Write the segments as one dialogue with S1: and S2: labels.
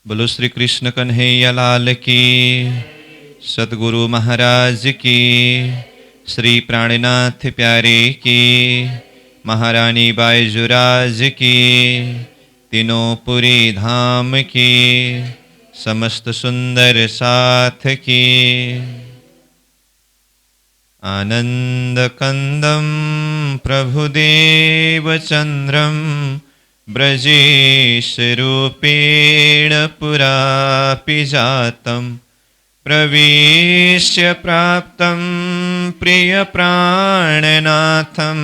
S1: बोलो श्री कृष्ण कन्हैया लाल की, सतगुरु महाराज की, श्री प्राणनाथ प्यारे की, महारानी बाईजुराज की, तीनों पुरी धाम की, समस्त सुंदर साथ की। आनंद कंदम प्रभुदेव चंद्रम ब्रजेश रूपेण पुरापि जातं प्रवेश्य प्राप्तं प्रिय प्राणनाथं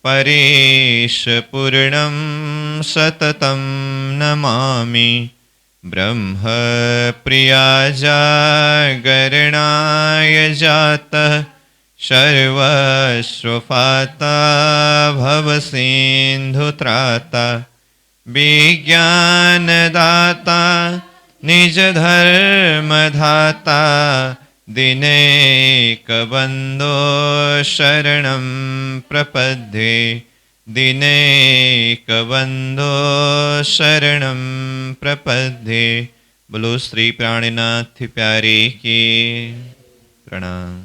S1: परेश पूर्णं सततं नमामि। ब्रह्म प्रिया जागरणाय जातः सर्वस्वपाता भवसिन्धुत्राता विज्ञानदाता निजधर्मधाता दिनैकबन्धो शरणं प्रपद्ये दिनैकबन्धो शरणं प्रपद्ये। बोलो श्री प्राणनाथ प्यारे की प्रणाम।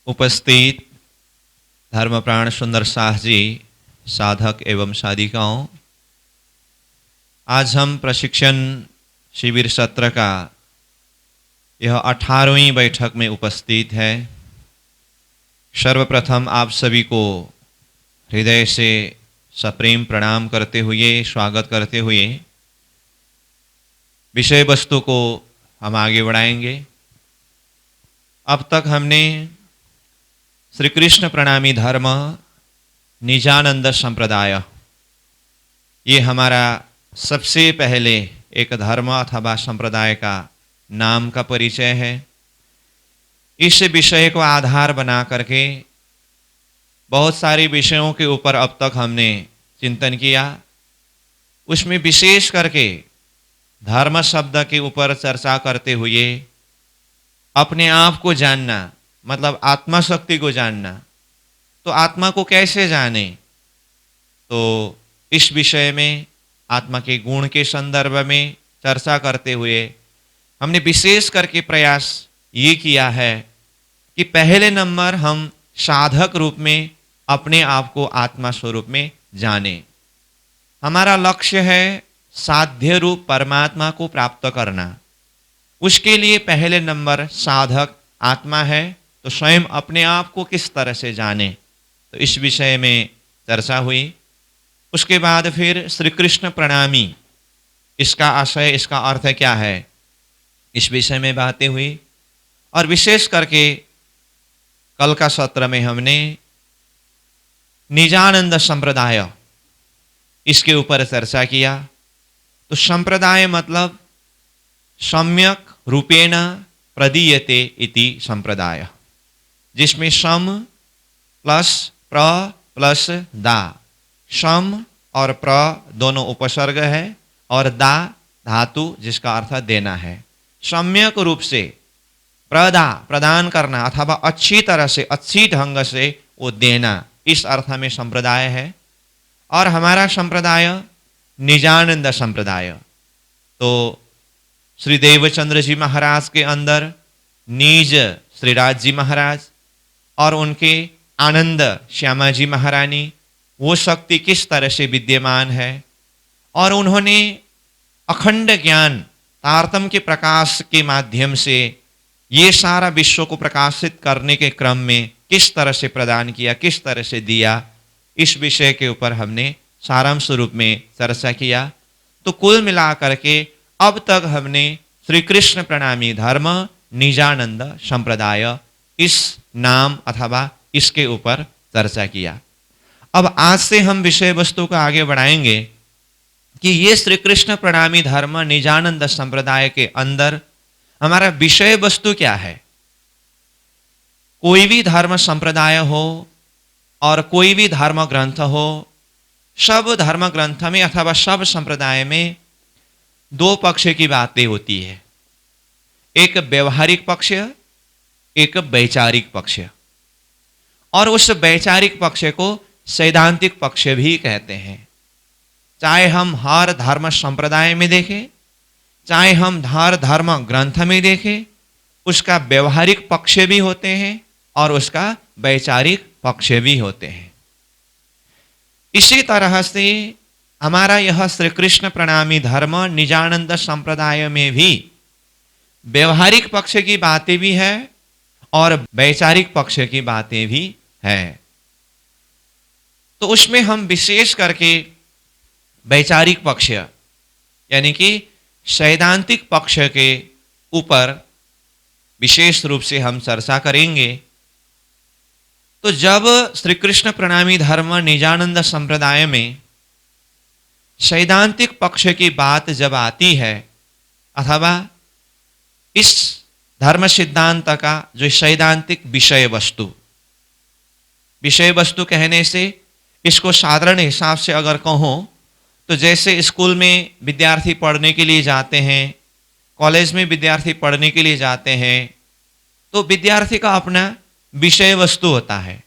S1: उपस्थित धर्मप्राण सुंदर शाह जी, साधक एवं साधिकाओं, आज हम प्रशिक्षण शिविर सत्र का यह 18वीं बैठक में उपस्थित है। सर्वप्रथम आप सभी को हृदय से सप्रेम प्रणाम करते हुए, स्वागत करते हुए विषय वस्तु को हम आगे बढ़ाएंगे। अब तक हमने श्री कृष्ण प्रणामी धर्म निजानंद संप्रदाय, ये हमारा सबसे पहले एक धर्म अथवा संप्रदाय का नाम का परिचय है। इस विषय को आधार बना करके बहुत सारे विषयों के ऊपर अब तक हमने चिंतन किया। उसमें विशेष करके धर्म शब्द के ऊपर चर्चा करते हुए अपने आप को जानना, मतलब आत्मा शक्ति को जानना, तो आत्मा को कैसे जाने, तो इस विषय में आत्मा के गुण के संदर्भ में चर्चा करते हुए हमने विशेष करके प्रयास ये किया है कि पहले नंबर हम साधक रूप में अपने आप को आत्मा स्वरूप में जाने। हमारा लक्ष्य है साध्य रूप परमात्मा को प्राप्त करना। उसके लिए पहले नंबर साधक आत्मा है, तो स्वयं अपने आप को किस तरह से जाने, तो इस विषय में चर्चा हुई। उसके बाद फिर श्री कृष्ण प्रणामी, इसका आशय, इसका अर्थ क्या है, इस विषय में बातें हुई। और विशेष करके कल का सत्र में हमने निजानंद संप्रदाय, इसके ऊपर चर्चा किया। तो संप्रदाय मतलब सम्यक रूपेण प्रदीयते इति संप्रदाय, जिसमें सम प्लस प्र प्लस दा, सम और प्र दोनों उपसर्ग है और दा धातु जिसका अर्थ देना है। सम्यक रूप से प्रदान करना अथवा अच्छी तरह से, अच्छी ढंग से वो देना, इस अर्थ में संप्रदाय है। और हमारा संप्रदाय निजानंद संप्रदाय, तो श्री देवचंद्र जी महाराज के अंदर निज श्रीराज जी महाराज और उनके आनंद श्यामा जी महारानी, वो शक्ति किस तरह से विद्यमान है, और उन्होंने अखंड ज्ञान तारतम्य के प्रकाश के माध्यम से ये सारा विश्व को प्रकाशित करने के क्रम में किस तरह से प्रदान किया, किस तरह से दिया, इस विषय के ऊपर हमने सारांश रूप में चर्चा किया। तो कुल मिलाकर के अब तक हमने श्री कृष्ण प्रणामी धर्म निजानंद संप्रदाय, इस नाम अथवा इसके ऊपर चर्चा किया। अब आज से हम विषय वस्तु को आगे बढ़ाएंगे कि ये श्री कृष्ण प्रणामी धर्म निजानंद संप्रदाय के अंदर हमारा विषय वस्तु क्या है। कोई भी धर्म संप्रदाय हो और कोई भी धर्म ग्रंथ हो, सब धर्म ग्रंथ में अथवा सब संप्रदाय में दो पक्ष की बातें होती है, एक व्यवहारिक पक्ष, एक वैचारिक पक्ष। और उस वैचारिक पक्ष को सैद्धांतिक पक्ष भी कहते हैं। चाहे हम हर धर्म संप्रदाय में देखें, चाहे हम हर धर्म ग्रंथ में देखें, उसका व्यवहारिक पक्ष भी होते हैं और उसका वैचारिक पक्ष भी होते हैं। इसी तरह से हमारा यह श्री कृष्ण प्रणामी धर्म निजानंद संप्रदाय में भी व्यवहारिक पक्ष की बातें भी है और वैचारिक पक्ष की बातें भी है। तो उसमें हम विशेष करके वैचारिक पक्ष यानी कि सैद्धांतिक पक्ष के ऊपर विशेष रूप से हम चर्चा करेंगे। तो जब श्री कृष्ण प्रणामी धर्म निजानंद संप्रदाय में सैद्धांतिक पक्ष की बात जब आती है, अथवा इस धर्म सिद्धांत का जो सैद्धांतिक विषय वस्तु कहने से इसको साधारण हिसाब से अगर कहो तो जैसे स्कूल में विद्यार्थी पढ़ने के लिए जाते हैं, कॉलेज में विद्यार्थी पढ़ने के लिए जाते हैं, तो विद्यार्थी का अपना विषय वस्तु होता है,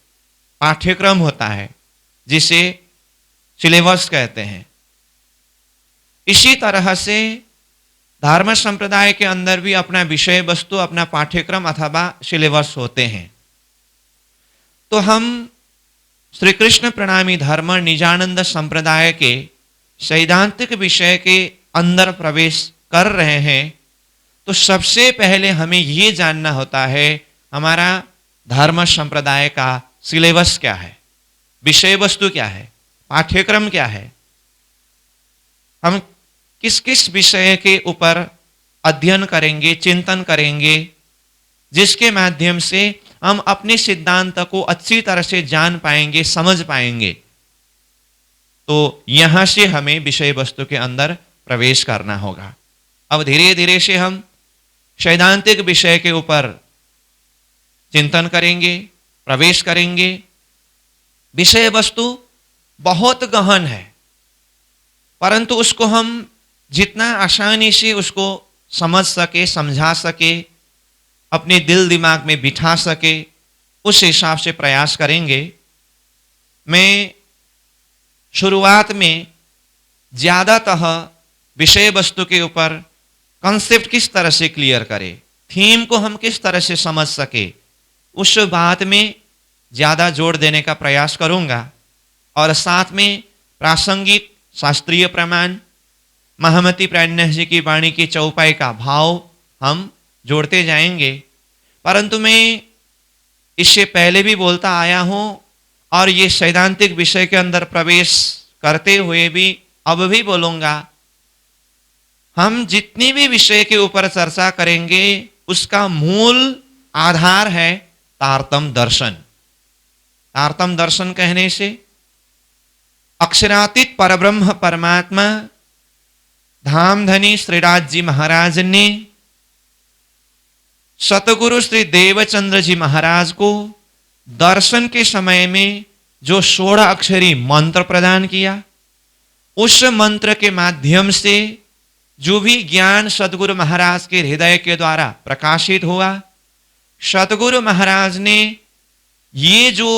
S1: पाठ्यक्रम होता है, जिसे सिलेबस कहते हैं। इसी तरह से धर्म संप्रदाय के अंदर भी अपना विषय वस्तु, अपना पाठ्यक्रम अथवा सिलेबस होते हैं। तो हम श्री कृष्ण प्रणामी धर्म निजानंद संप्रदाय के सैद्धांतिक विषय के अंदर प्रवेश कर रहे हैं, तो सबसे पहले हमें ये जानना होता है हमारा धर्म संप्रदाय का सिलेबस क्या है, विषय वस्तु क्या है, पाठ्यक्रम क्या है, हम किस किस विषय के ऊपर अध्ययन करेंगे, चिंतन करेंगे, जिसके माध्यम से हम अपने सिद्धांत को अच्छी तरह से जान पाएंगे, समझ पाएंगे। तो यहां से हमें विषय वस्तु के अंदर प्रवेश करना होगा। अब धीरे धीरे से हम सैद्धांतिक विषय के ऊपर चिंतन करेंगे, प्रवेश करेंगे। विषय वस्तु बहुत गहन है, परंतु उसको हम जितना आसानी से उसको समझ सके, समझा सके, अपने दिल दिमाग में बिठा सके, उस हिसाब से प्रयास करेंगे। मैं शुरुआत में ज्यादातः विषय वस्तु के ऊपर कॉन्सेप्ट किस तरह से क्लियर करें, थीम को हम किस तरह से समझ सके, उस बात में ज्यादा जोर देने का प्रयास करूंगा। और साथ में प्रासंगिक शास्त्रीय प्रमाण, महामती प्राणनाथ जी की वाणी की चौपाई का भाव हम जोड़ते जाएंगे। परंतु मैं इससे पहले भी बोलता आया हूं और ये सैद्धांतिक विषय के अंदर प्रवेश करते हुए भी अब भी बोलूंगा, हम जितनी भी विषय के ऊपर चर्चा करेंगे उसका मूल आधार है तारतम दर्शन। तारतम दर्शन कहने से अक्षरातीत परब्रह्म परमात्मा धामधनी श्रीराज जी महाराज ने सतगुरु श्री देवचंद्र जी महाराज को दर्शन के समय में जो 16 अक्षरी मंत्र प्रदान किया, उस मंत्र के माध्यम से जो भी ज्ञान सतगुरु महाराज के हृदय के द्वारा प्रकाशित हुआ, सतगुरु महाराज ने ये जो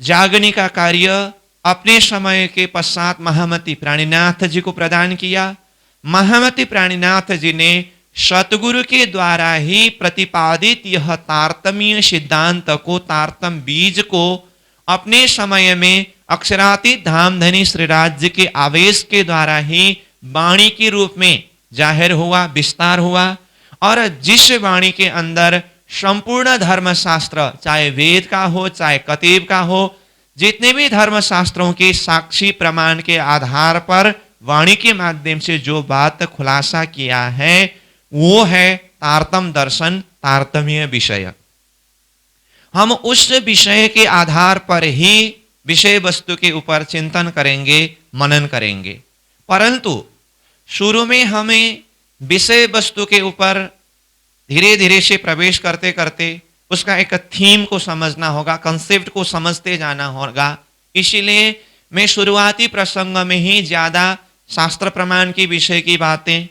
S1: जागने का कार्य अपने समय के पश्चात महामती प्राणीनाथ जी को प्रदान किया। महामती प्राणीनाथ जी ने सतगुरु के द्वारा ही प्रतिपादित यह तारतम्य सिद्धांत को, तारतम बीज को अपने समय में अक्षरातीत धामधनी श्रीराज जी के आवेश के द्वारा ही वाणी के रूप में जाहिर हुआ, विस्तार हुआ। और जिस वाणी के अंदर संपूर्ण धर्मशास्त्र, चाहे वेद का हो चाहे कतीब का हो, जितने भी धर्मशास्त्रों के साक्षी प्रमाण के आधार पर वाणी के माध्यम से जो बात खुलासा किया है वो है तारतम दर्शन, तारतम्य विषय। हम उस विषय के आधार पर ही विषय वस्तु के ऊपर चिंतन करेंगे, मनन करेंगे। परंतु शुरू में हमें विषय वस्तु के ऊपर धीरे धीरे से प्रवेश करते करते उसका एक थीम को समझना होगा, कंसेप्ट को समझते जाना होगा। इसीलिए मैं शुरुआती प्रसंग में ही ज्यादा शास्त्र प्रमाण की विषय की बातें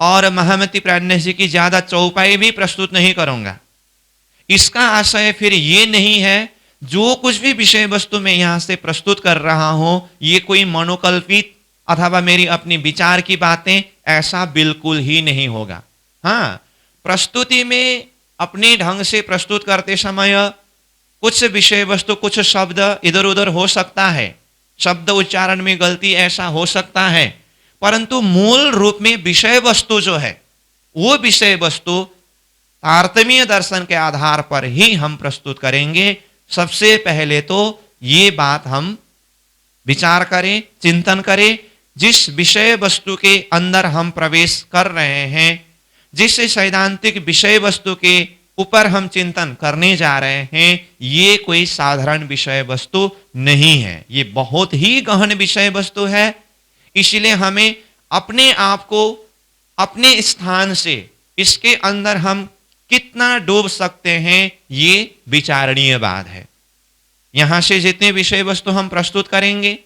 S1: और महामती प्राणनाथ जी की ज्यादा चौपाई भी प्रस्तुत नहीं करूंगा। इसका आशय फिर ये नहीं है जो कुछ भी विषय वस्तु मैं यहां से प्रस्तुत कर रहा हूं ये कोई मनोकल्पित अथवा मेरी अपनी विचार की बातें, ऐसा बिल्कुल ही नहीं होगा। हाँ, प्रस्तुति में अपने ढंग से प्रस्तुत करते समय कुछ विषय वस्तु, कुछ शब्द इधर उधर हो सकता है, शब्द उच्चारण में गलती ऐसा हो सकता है, परंतु मूल रूप में विषय वस्तु जो है, वो विषय वस्तु तारतम्य दर्शन के आधार पर ही हम प्रस्तुत करेंगे। सबसे पहले तो ये बात हम विचार करें, चिंतन करें, जिस विषय वस्तु के अंदर हम प्रवेश कर रहे हैं, जिस सैद्धांतिक विषय वस्तु के ऊपर हम चिंतन करने जा रहे हैं, ये कोई साधारण विषय वस्तु नहीं है, ये बहुत ही गहन विषय वस्तु है। इसलिए हमें अपने आप को अपने स्थान से इसके अंदर हम कितना डूब सकते हैं, ये विचारणीय बात है। यहां से जितने विषय वस्तु हम प्रस्तुत करेंगे,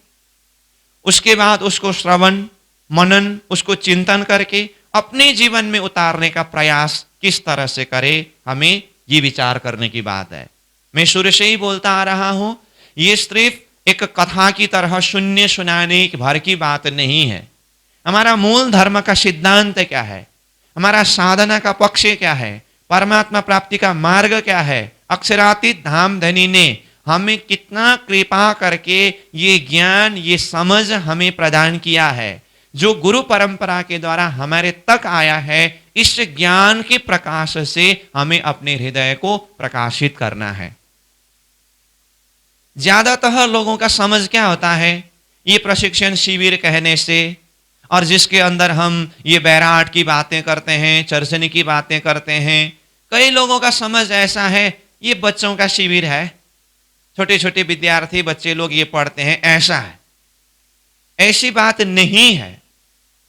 S1: उसके बाद उसको श्रवण मनन, उसको चिंतन करके अपने जीवन में उतारने का प्रयास किस तरह से करें, हमें ये विचार करने की बात है। मैं शुरू से ही बोलता आ रहा हूं, ये सिर्फ एक कथा की तरह शून्य सुनाने भर की बात नहीं है। हमारा मूल धर्म का सिद्धांत क्या है, हमारा साधना का पक्ष क्या है, परमात्मा प्राप्ति का मार्ग क्या है, अक्षरातीत धामधनी ने हमें कितना कृपा करके ये ज्ञान, ये समझ हमें प्रदान किया है, जो गुरु परंपरा के द्वारा हमारे तक आया है। इस ज्ञान के प्रकाश से हमें अपने हृदय को प्रकाशित करना है। ज्यादातर लोगों का समझ क्या होता है, ये प्रशिक्षण शिविर कहने से, और जिसके अंदर हम ये बैराट की बातें करते हैं, चर्चनी की बातें करते हैं, कई लोगों का समझ ऐसा है, ये बच्चों का शिविर है, छोटे छोटे विद्यार्थी बच्चे लोग ये पढ़ते हैं, ऐसा है। ऐसी बात नहीं है।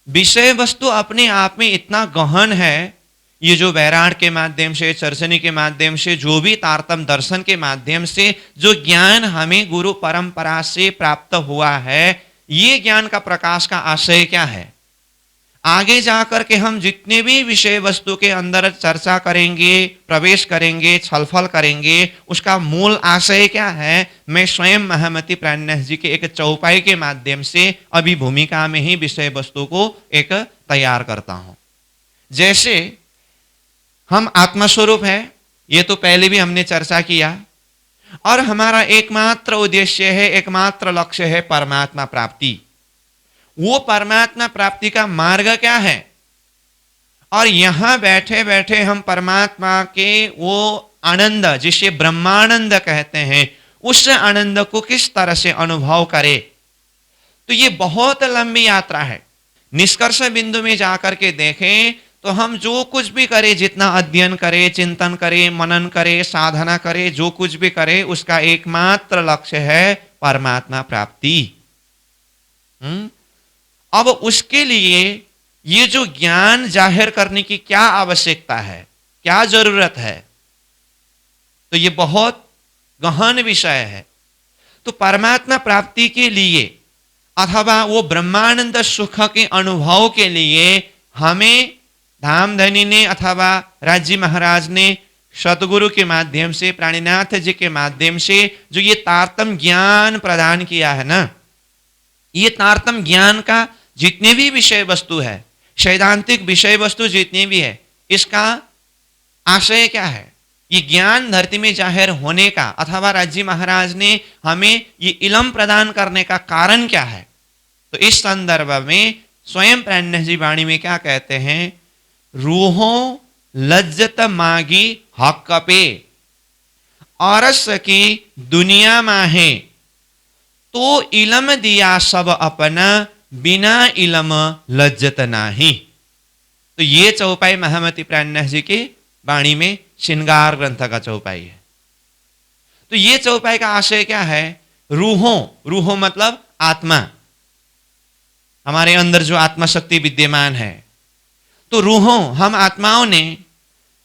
S1: विषय वस्तु अपने आप में इतना गहन है, ये जो बैराट के माध्यम से, चर्चनी के माध्यम से, जो भी तारतम्य दर्शन के माध्यम से जो ज्ञान हमें गुरु परंपरा से प्राप्त हुआ है, ये ज्ञान का प्रकाश का आशय क्या है। आगे जाकर के हम जितने भी विषय वस्तु के अंदर चर्चा करेंगे, प्रवेश करेंगे, छलफल करेंगे, उसका मूल आशय क्या है, मैं स्वयं महामती प्राणनाथ जी के एक चौपाई के माध्यम से अभी भूमिका में ही विषय वस्तु को एक तैयार करता हूं। जैसे हम आत्मस्वरूप है, ये तो पहले भी हमने चर्चा किया, और हमारा एकमात्र उद्देश्य है, एकमात्र लक्ष्य है परमात्मा प्राप्ति। वो परमात्मा प्राप्ति का मार्ग क्या है, और यहां बैठे बैठे हम परमात्मा के वो आनंद, जिसे ब्रह्मानंद कहते हैं, उस आनंद को किस तरह से अनुभव करें। तो ये बहुत लंबी यात्रा है। निष्कर्ष बिंदु में जाकर के देखें तो हम जो कुछ भी करें, जितना अध्ययन करें, चिंतन करें, मनन करें, साधना करें, जो कुछ भी करें, उसका एकमात्र लक्ष्य है परमात्मा प्राप्ति। अब उसके लिए ये जो ज्ञान जाहिर करने की क्या आवश्यकता है, क्या जरूरत है, तो ये बहुत गहन विषय है। तो परमात्मा प्राप्ति के लिए अथवा वो ब्रह्मानंद सुख के अनुभव के लिए हमें धामधनी ने अथवा राजी महाराज ने सतगुरु के माध्यम से, प्राणीनाथ जी के माध्यम से जो ये तारतम्य ज्ञान प्रदान किया है ना, ये तारतम्य ज्ञान का जितने भी विषय वस्तु है, सैद्धांतिक विषय वस्तु जितने भी है, इसका आशय क्या है, ये ज्ञान धरती में जाहिर होने का अथवा राजी महाराज ने हमें ये इलम प्रदान करने का कारण क्या है। तो इस संदर्भ में स्वयं प्राणनाथ जी वाणी में क्या कहते हैं, रूहों लज्जत मागी हक पे, औरस की दुनिया माहे, तो इलम दिया सब अपना, बिना इलम लज्जत नाही। तो ये चौपाई महामती प्राणनाथ जी की वाणी में श्रृंगार ग्रंथ का चौपाई है। तो ये चौपाई का आशय क्या है, रूहों मतलब आत्मा, हमारे अंदर जो आत्मा शक्ति विद्यमान है, तो रूहों हम आत्माओं ने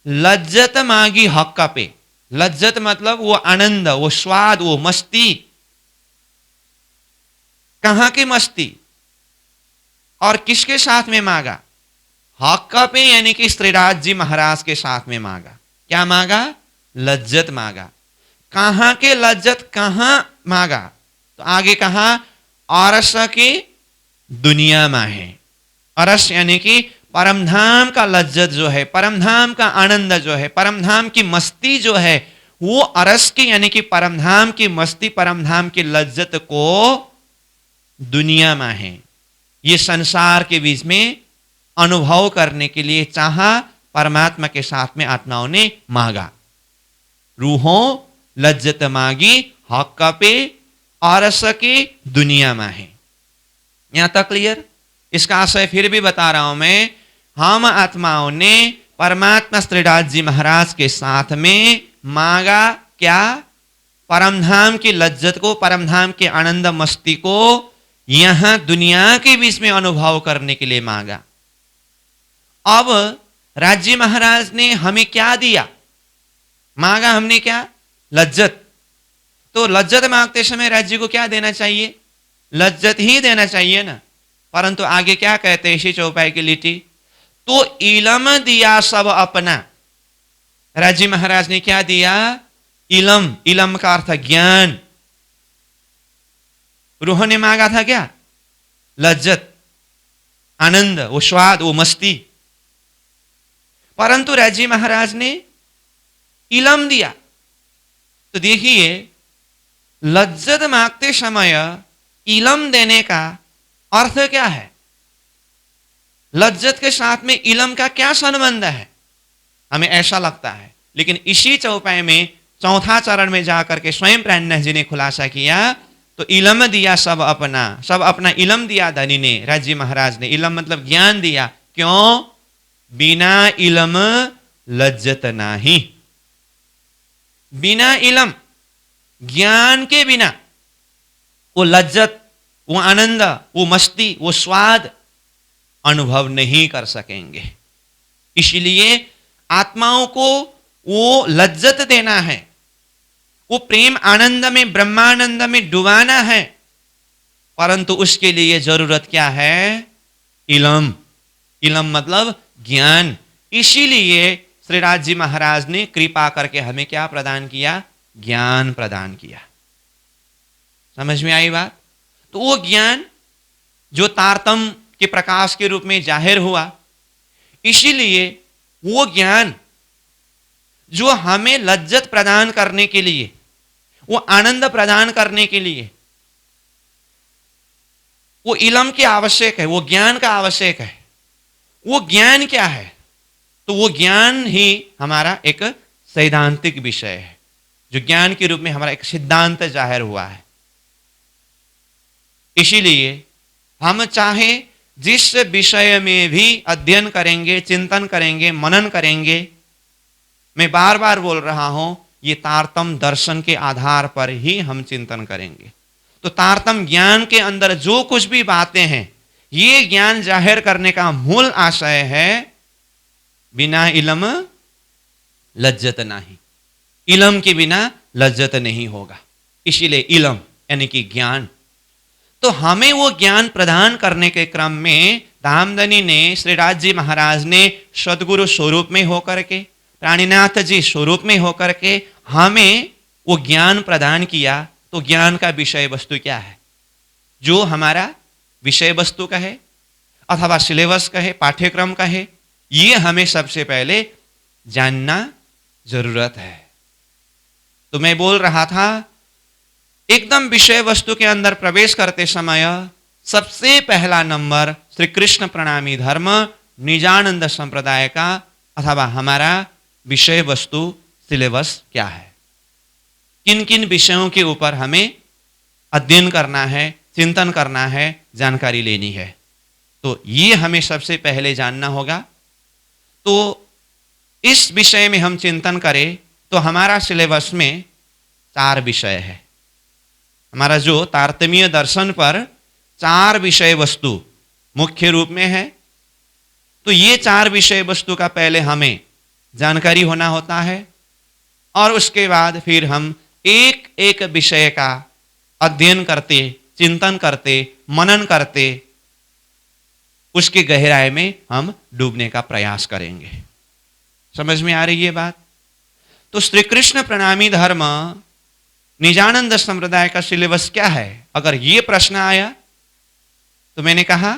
S1: लज्जत मांगी हक पे, लज्जत मतलब वो आनंद, वो स्वाद, वो मस्ती। कहां की मस्ती और किसके साथ में मांगा, हक पे यानी कि श्रीराज जी महाराज के साथ में मांगा। क्या मांगा, लज्जत मांगा। कहां के लज्जत, कहां मांगा, तो आगे कहा औरस की दुनिया में है। अरस यानी कि परमधाम का लज्जत जो है, परमधाम का आनंद जो है, परमधाम की मस्ती जो है, वो अरस की यानी कि परमधाम की मस्ती, परमधाम की लज्जत को दुनिया में है, ये संसार के बीच में अनुभव करने के लिए चाहा, परमात्मा के साथ में आत्माओं ने मांगा। रूहों लज्जत मांगी हक पे अरस की दुनिया में है। यहां तक क्लियर? इसका आशय फिर भी बता रहा हूं मैं। हम आत्माओं ने परमात्मा श्रीदास जी महाराज के साथ में मांगा क्या? परमधाम की लज्जत को, परमधाम के आनंद मस्ती को यहां दुनिया के बीच में अनुभव करने के लिए मांगा। अब राजी महाराज ने हमें क्या दिया? मांगा हमने क्या? लज्जत। तो लज्जत मांगते समय राज्य को क्या देना चाहिए? लज्जत ही देना चाहिए ना। परंतु आगे क्या कहते हैं इसी चौपाई की लिटी? तो इलम दिया सब अपना। राजी महाराज ने क्या दिया? इलम। इलम का अर्थ ज्ञान। रूह ने मांगा था क्या? लज्जत, आनंद, वो स्वाद, वो मस्ती। परंतु राजी महाराज ने इलम दिया। तो देखिए, लज्जत मांगते समय इलम देने का अर्थ क्या है? लज्जत के साथ में इलम का क्या संबंध है? हमें ऐसा लगता है, लेकिन इसी चौपाई में चौथा चरण में जाकर के स्वयं प्राणनाथ जी ने खुलासा किया। तो इलम दिया सब अपना, सब अपना इलम दिया धनी ने, राजी महाराज ने। इलम मतलब ज्ञान दिया। क्यों? बिना इलम लज्जत नाही। बिना इलम, ज्ञान के बिना वो लज्जत, वो आनंद, वो मस्ती, वो स्वाद अनुभव नहीं कर सकेंगे। इसलिए आत्माओं को वो लज्जत देना है, वो प्रेम आनंद में, ब्रह्मानंद में डुबाना है। परंतु उसके लिए जरूरत क्या है? इलम। इलम मतलब ज्ञान। इसीलिए श्रीदास जी महाराज ने कृपा करके हमें क्या प्रदान किया? ज्ञान प्रदान किया। समझ में आई बात? तो वो ज्ञान जो तारतम के प्रकाश के रूप में जाहिर हुआ, इसीलिए वो ज्ञान जो हमें लज्जत प्रदान करने के लिए, वो आनंद प्रदान करने के लिए वो इलम की आवश्यक है, वो ज्ञान का आवश्यक है। वो ज्ञान क्या है? तो वो ज्ञान ही हमारा एक सैद्धांतिक विषय है, जो ज्ञान के रूप में हमारा एक सिद्धांत जाहिर हुआ है। इसीलिए हम चाहे जिस विषय में भी अध्ययन करेंगे, चिंतन करेंगे, मनन करेंगे, मैं बार बार बोल रहा हूं, ये तारतम दर्शन के आधार पर ही हम चिंतन करेंगे। तो तारतम ज्ञान के अंदर जो कुछ भी बातें हैं, ये ज्ञान जाहिर करने का मूल आशय है बिना इलम लज्जत नहीं। इलम के बिना लज्जत नहीं होगा। इसीलिए इलम यानी कि ज्ञान। तो हमें वो ज्ञान प्रदान करने के क्रम में धामधनी ने, श्रीदास जी महाराज ने सदगुरु स्वरूप में होकर के, प्राणीनाथ जी स्वरूप में होकर के हमें वो ज्ञान प्रदान किया। तो ज्ञान का विषय वस्तु क्या है? जो हमारा विषय वस्तु का है अथवा सिलेबस का है, पाठ्यक्रम का है, ये हमें सबसे पहले जानना जरूरत है। तो मैं बोल रहा था, एकदम विषय वस्तु के अंदर प्रवेश करते समय सबसे पहला नंबर श्री कृष्ण प्रणामी धर्म निजानंद संप्रदाय का अथवा हमारा विषय वस्तु सिलेबस क्या है, किन किन विषयों के ऊपर हमें अध्ययन करना है, चिंतन करना है, जानकारी लेनी है। तो ये हमें सबसे पहले जानना होगा। तो इस विषय में हम चिंतन करें तो हमारा सिलेबस में 4 विषय है। हमारा जो तारतम्य दर्शन पर 4 विषय वस्तु मुख्य रूप में है। तो ये 4 विषय वस्तु का पहले हमें जानकारी होना होता है, और उसके बाद फिर हम एक एक विषय का अध्ययन करते, चिंतन करते, मनन करते, उसकी गहराई में हम डूबने का प्रयास करेंगे। समझ में आ रही है बात? तो श्री कृष्ण प्रणामी धर्म निजानंद संप्रदाय का सिलेबस क्या है? अगर ये प्रश्न आया तो मैंने कहा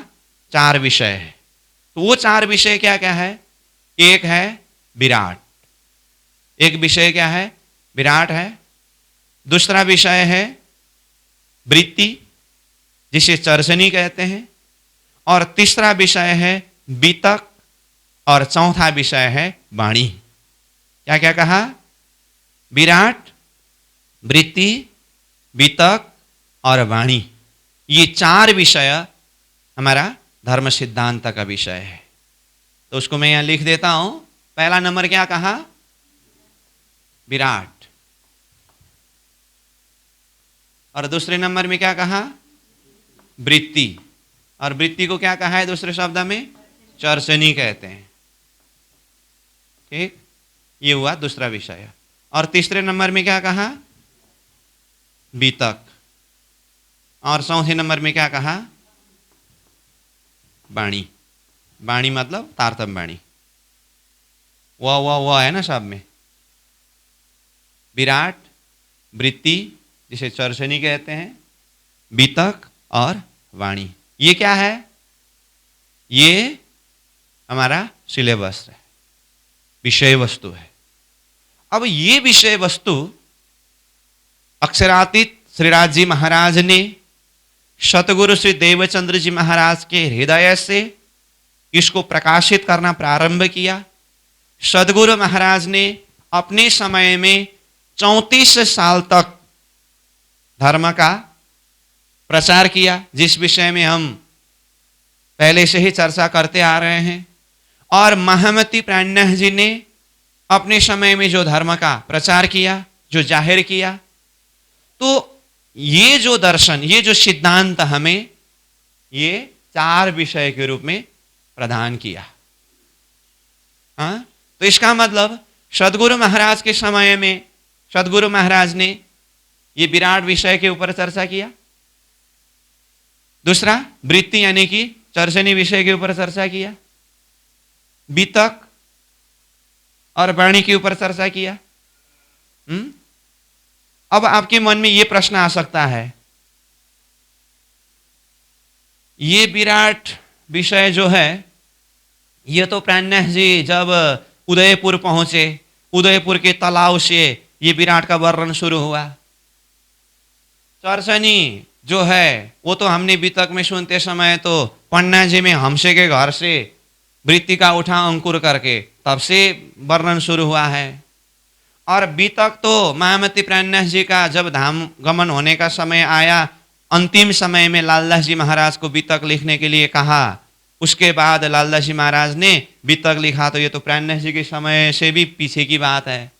S1: 4 विषय है। तो वो 4 विषय क्या क्या है? एक है विराट, एक विषय क्या है? विराट है। दूसरा विषय है वृत्ति, जिसे चर्चनी कहते हैं। और तीसरा विषय है बीतक, और चौथा विषय है वाणी। क्या क्या कहा? विराट, वृत्ति, बीतक और वाणी। ये 4 विषय हमारा धर्म सिद्धांत का विषय है। तो उसको मैं यहां लिख देता हूं। पहला नंबर क्या कहा? विराट। और दूसरे नंबर में क्या कहा? वृत्ति। और वृत्ति को क्या कहा है दूसरे शब्द में? चर्चनी कहते हैं। ठीक, ये हुआ दूसरा विषय। और तीसरे नंबर में क्या कहा? बीतक। और चौथे नंबर में क्या कहा? वाणी। वाणी मतलब तारतम्य वाणी। वह है ना सब में। विराट, वृत्ति जिसे चर्चनी कहते हैं, बीतक और वाणी। ये क्या है? ये हमारा सिलेबस है, विषय वस्तु है। अब ये विषय वस्तु अक्षरातीत श्रीराज जी महाराज ने सतगुरु श्री देवचंद्र जी महाराज के हृदय से इसको प्रकाशित करना प्रारंभ किया। सदगुरु महाराज ने अपने समय में 34 साल तक धर्म का प्रचार किया, जिस विषय में हम पहले से ही चर्चा करते आ रहे हैं। और महामती प्राणनाथ जी ने अपने समय में जो धर्म का प्रचार किया, जो जाहिर किया, तो ये जो दर्शन, ये जो सिद्धांत हमें ये 4 विषय के रूप में प्रदान किया। हाँ, तो इसका मतलब सदगुरु महाराज के समय में सदगुरु महाराज ने ये विराट विषय के ऊपर चर्चा किया। दूसरा वृत्ति यानी कि चर्चनी विषय के ऊपर चर्चा किया। बीतक और वाणी के ऊपर चर्चा किया। अब आपके मन में ये प्रश्न आ सकता है, ये विराट विषय जो है, ये तो प्राणनाथ जी जब उदयपुर पहुंचे, उदयपुर के तालाब से ये विराट का वर्णन शुरू हुआ। चर्चनी जो है वो तो हमने बीतक में सुनते समय तो पन्ना जी में हमसे के घर से वृत्ति का उठा अंकुर करके तब से वर्णन शुरू हुआ है। और बीतक तो महामती प्राणनाथ जी का जब धाम गमन होने का समय आया, अंतिम समय में लालदास जी महाराज को बीतक लिखने के लिए कहा, उसके बाद लालदास जी महाराज ने बीतक लिखा। तो ये तो प्राणनाथ जी के समय से भी पीछे की बात है।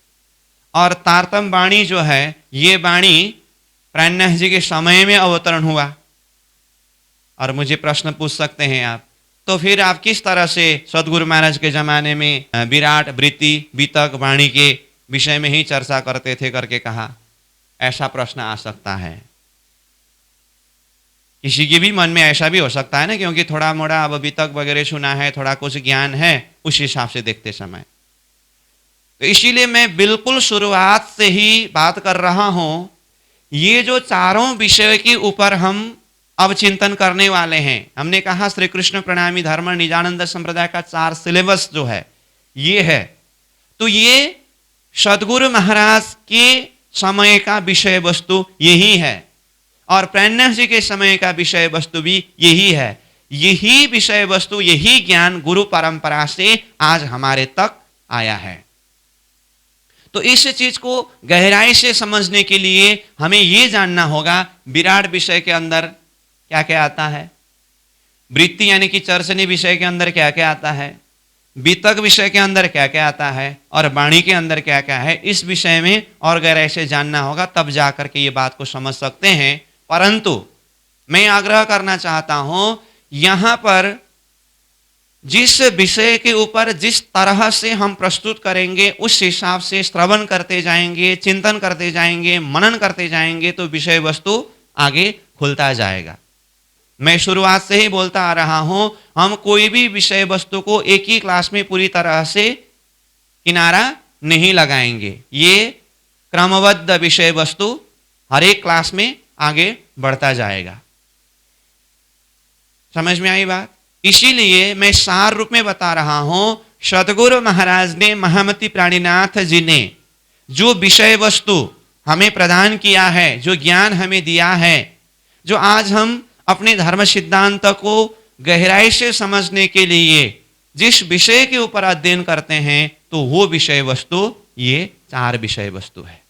S1: और तारतम्य वाणी जो है, ये वाणी प्राणनाथ जी के समय में अवतरण हुआ। और मुझे प्रश्न पूछ सकते हैं आप, तो फिर आप किस तरह से सदगुरु महाराज के जमाने में विराट, वृत्ति, बीतक, वाणी के विषय में ही चर्चा करते थे करके कहा? ऐसा प्रश्न आ सकता है। किसी के भी मन में ऐसा भी हो सकता है ना, क्योंकि थोड़ा मोड़ा अब बीतक वगैरह सुना है, थोड़ा कुछ ज्ञान है उस हिसाब से देखते समय। तो इसीलिए मैं बिल्कुल शुरुआत से ही बात कर रहा हूं, ये जो 4 विषय के ऊपर हम अब चिंतन करने वाले हैं। हमने कहा श्री कृष्ण प्रणामी धर्म निजानंद संप्रदाय का 4 सिलेबस जो है ये है। तो ये सदगुरु महाराज के समय का विषय वस्तु यही है, और प्राणनाथ जी के समय का विषय वस्तु भी यही है। यही विषय वस्तु, यही ज्ञान गुरु परंपरा से आज हमारे तक आया है। तो इस चीज को गहराई से समझने के लिए हमें यह जानना होगा विराट विषय के अंदर क्या क्या आता है, वृत्ति यानी कि चर्चनी विषय के अंदर क्या क्या आता है, बीतक विषय के अंदर क्या क्या आता है, और वाणी के अंदर क्या क्या है। इस विषय में और गहराई से जानना होगा, तब जाकर के ये बात को समझ सकते हैं। परंतु मैं आग्रह करना चाहता हूं, यहां पर जिस विषय के ऊपर जिस तरह से हम प्रस्तुत करेंगे उस हिसाब से श्रवण करते जाएंगे, चिंतन करते जाएंगे, मनन करते जाएंगे, तो विषय वस्तु आगे खुलता जाएगा। मैं शुरुआत से ही बोलता आ रहा हूं, हम कोई भी विषय वस्तु को एक ही क्लास में पूरी तरह से किनारा नहीं लगाएंगे। ये क्रमबद्ध विषय वस्तु हर एक क्लास में आगे बढ़ता जाएगा। समझ में आई बात? इसीलिए मैं सार रूप में बता रहा हूं, सदगुरु महाराज ने, महामती प्राणीनाथ जी ने जो विषय वस्तु हमें प्रदान किया है, जो ज्ञान हमें दिया है, जो आज हम अपने धर्म सिद्धांत को गहराई से समझने के लिए जिस विषय के ऊपर अध्ययन करते हैं, तो वो विषय वस्तु ये 4 विषय वस्तु है।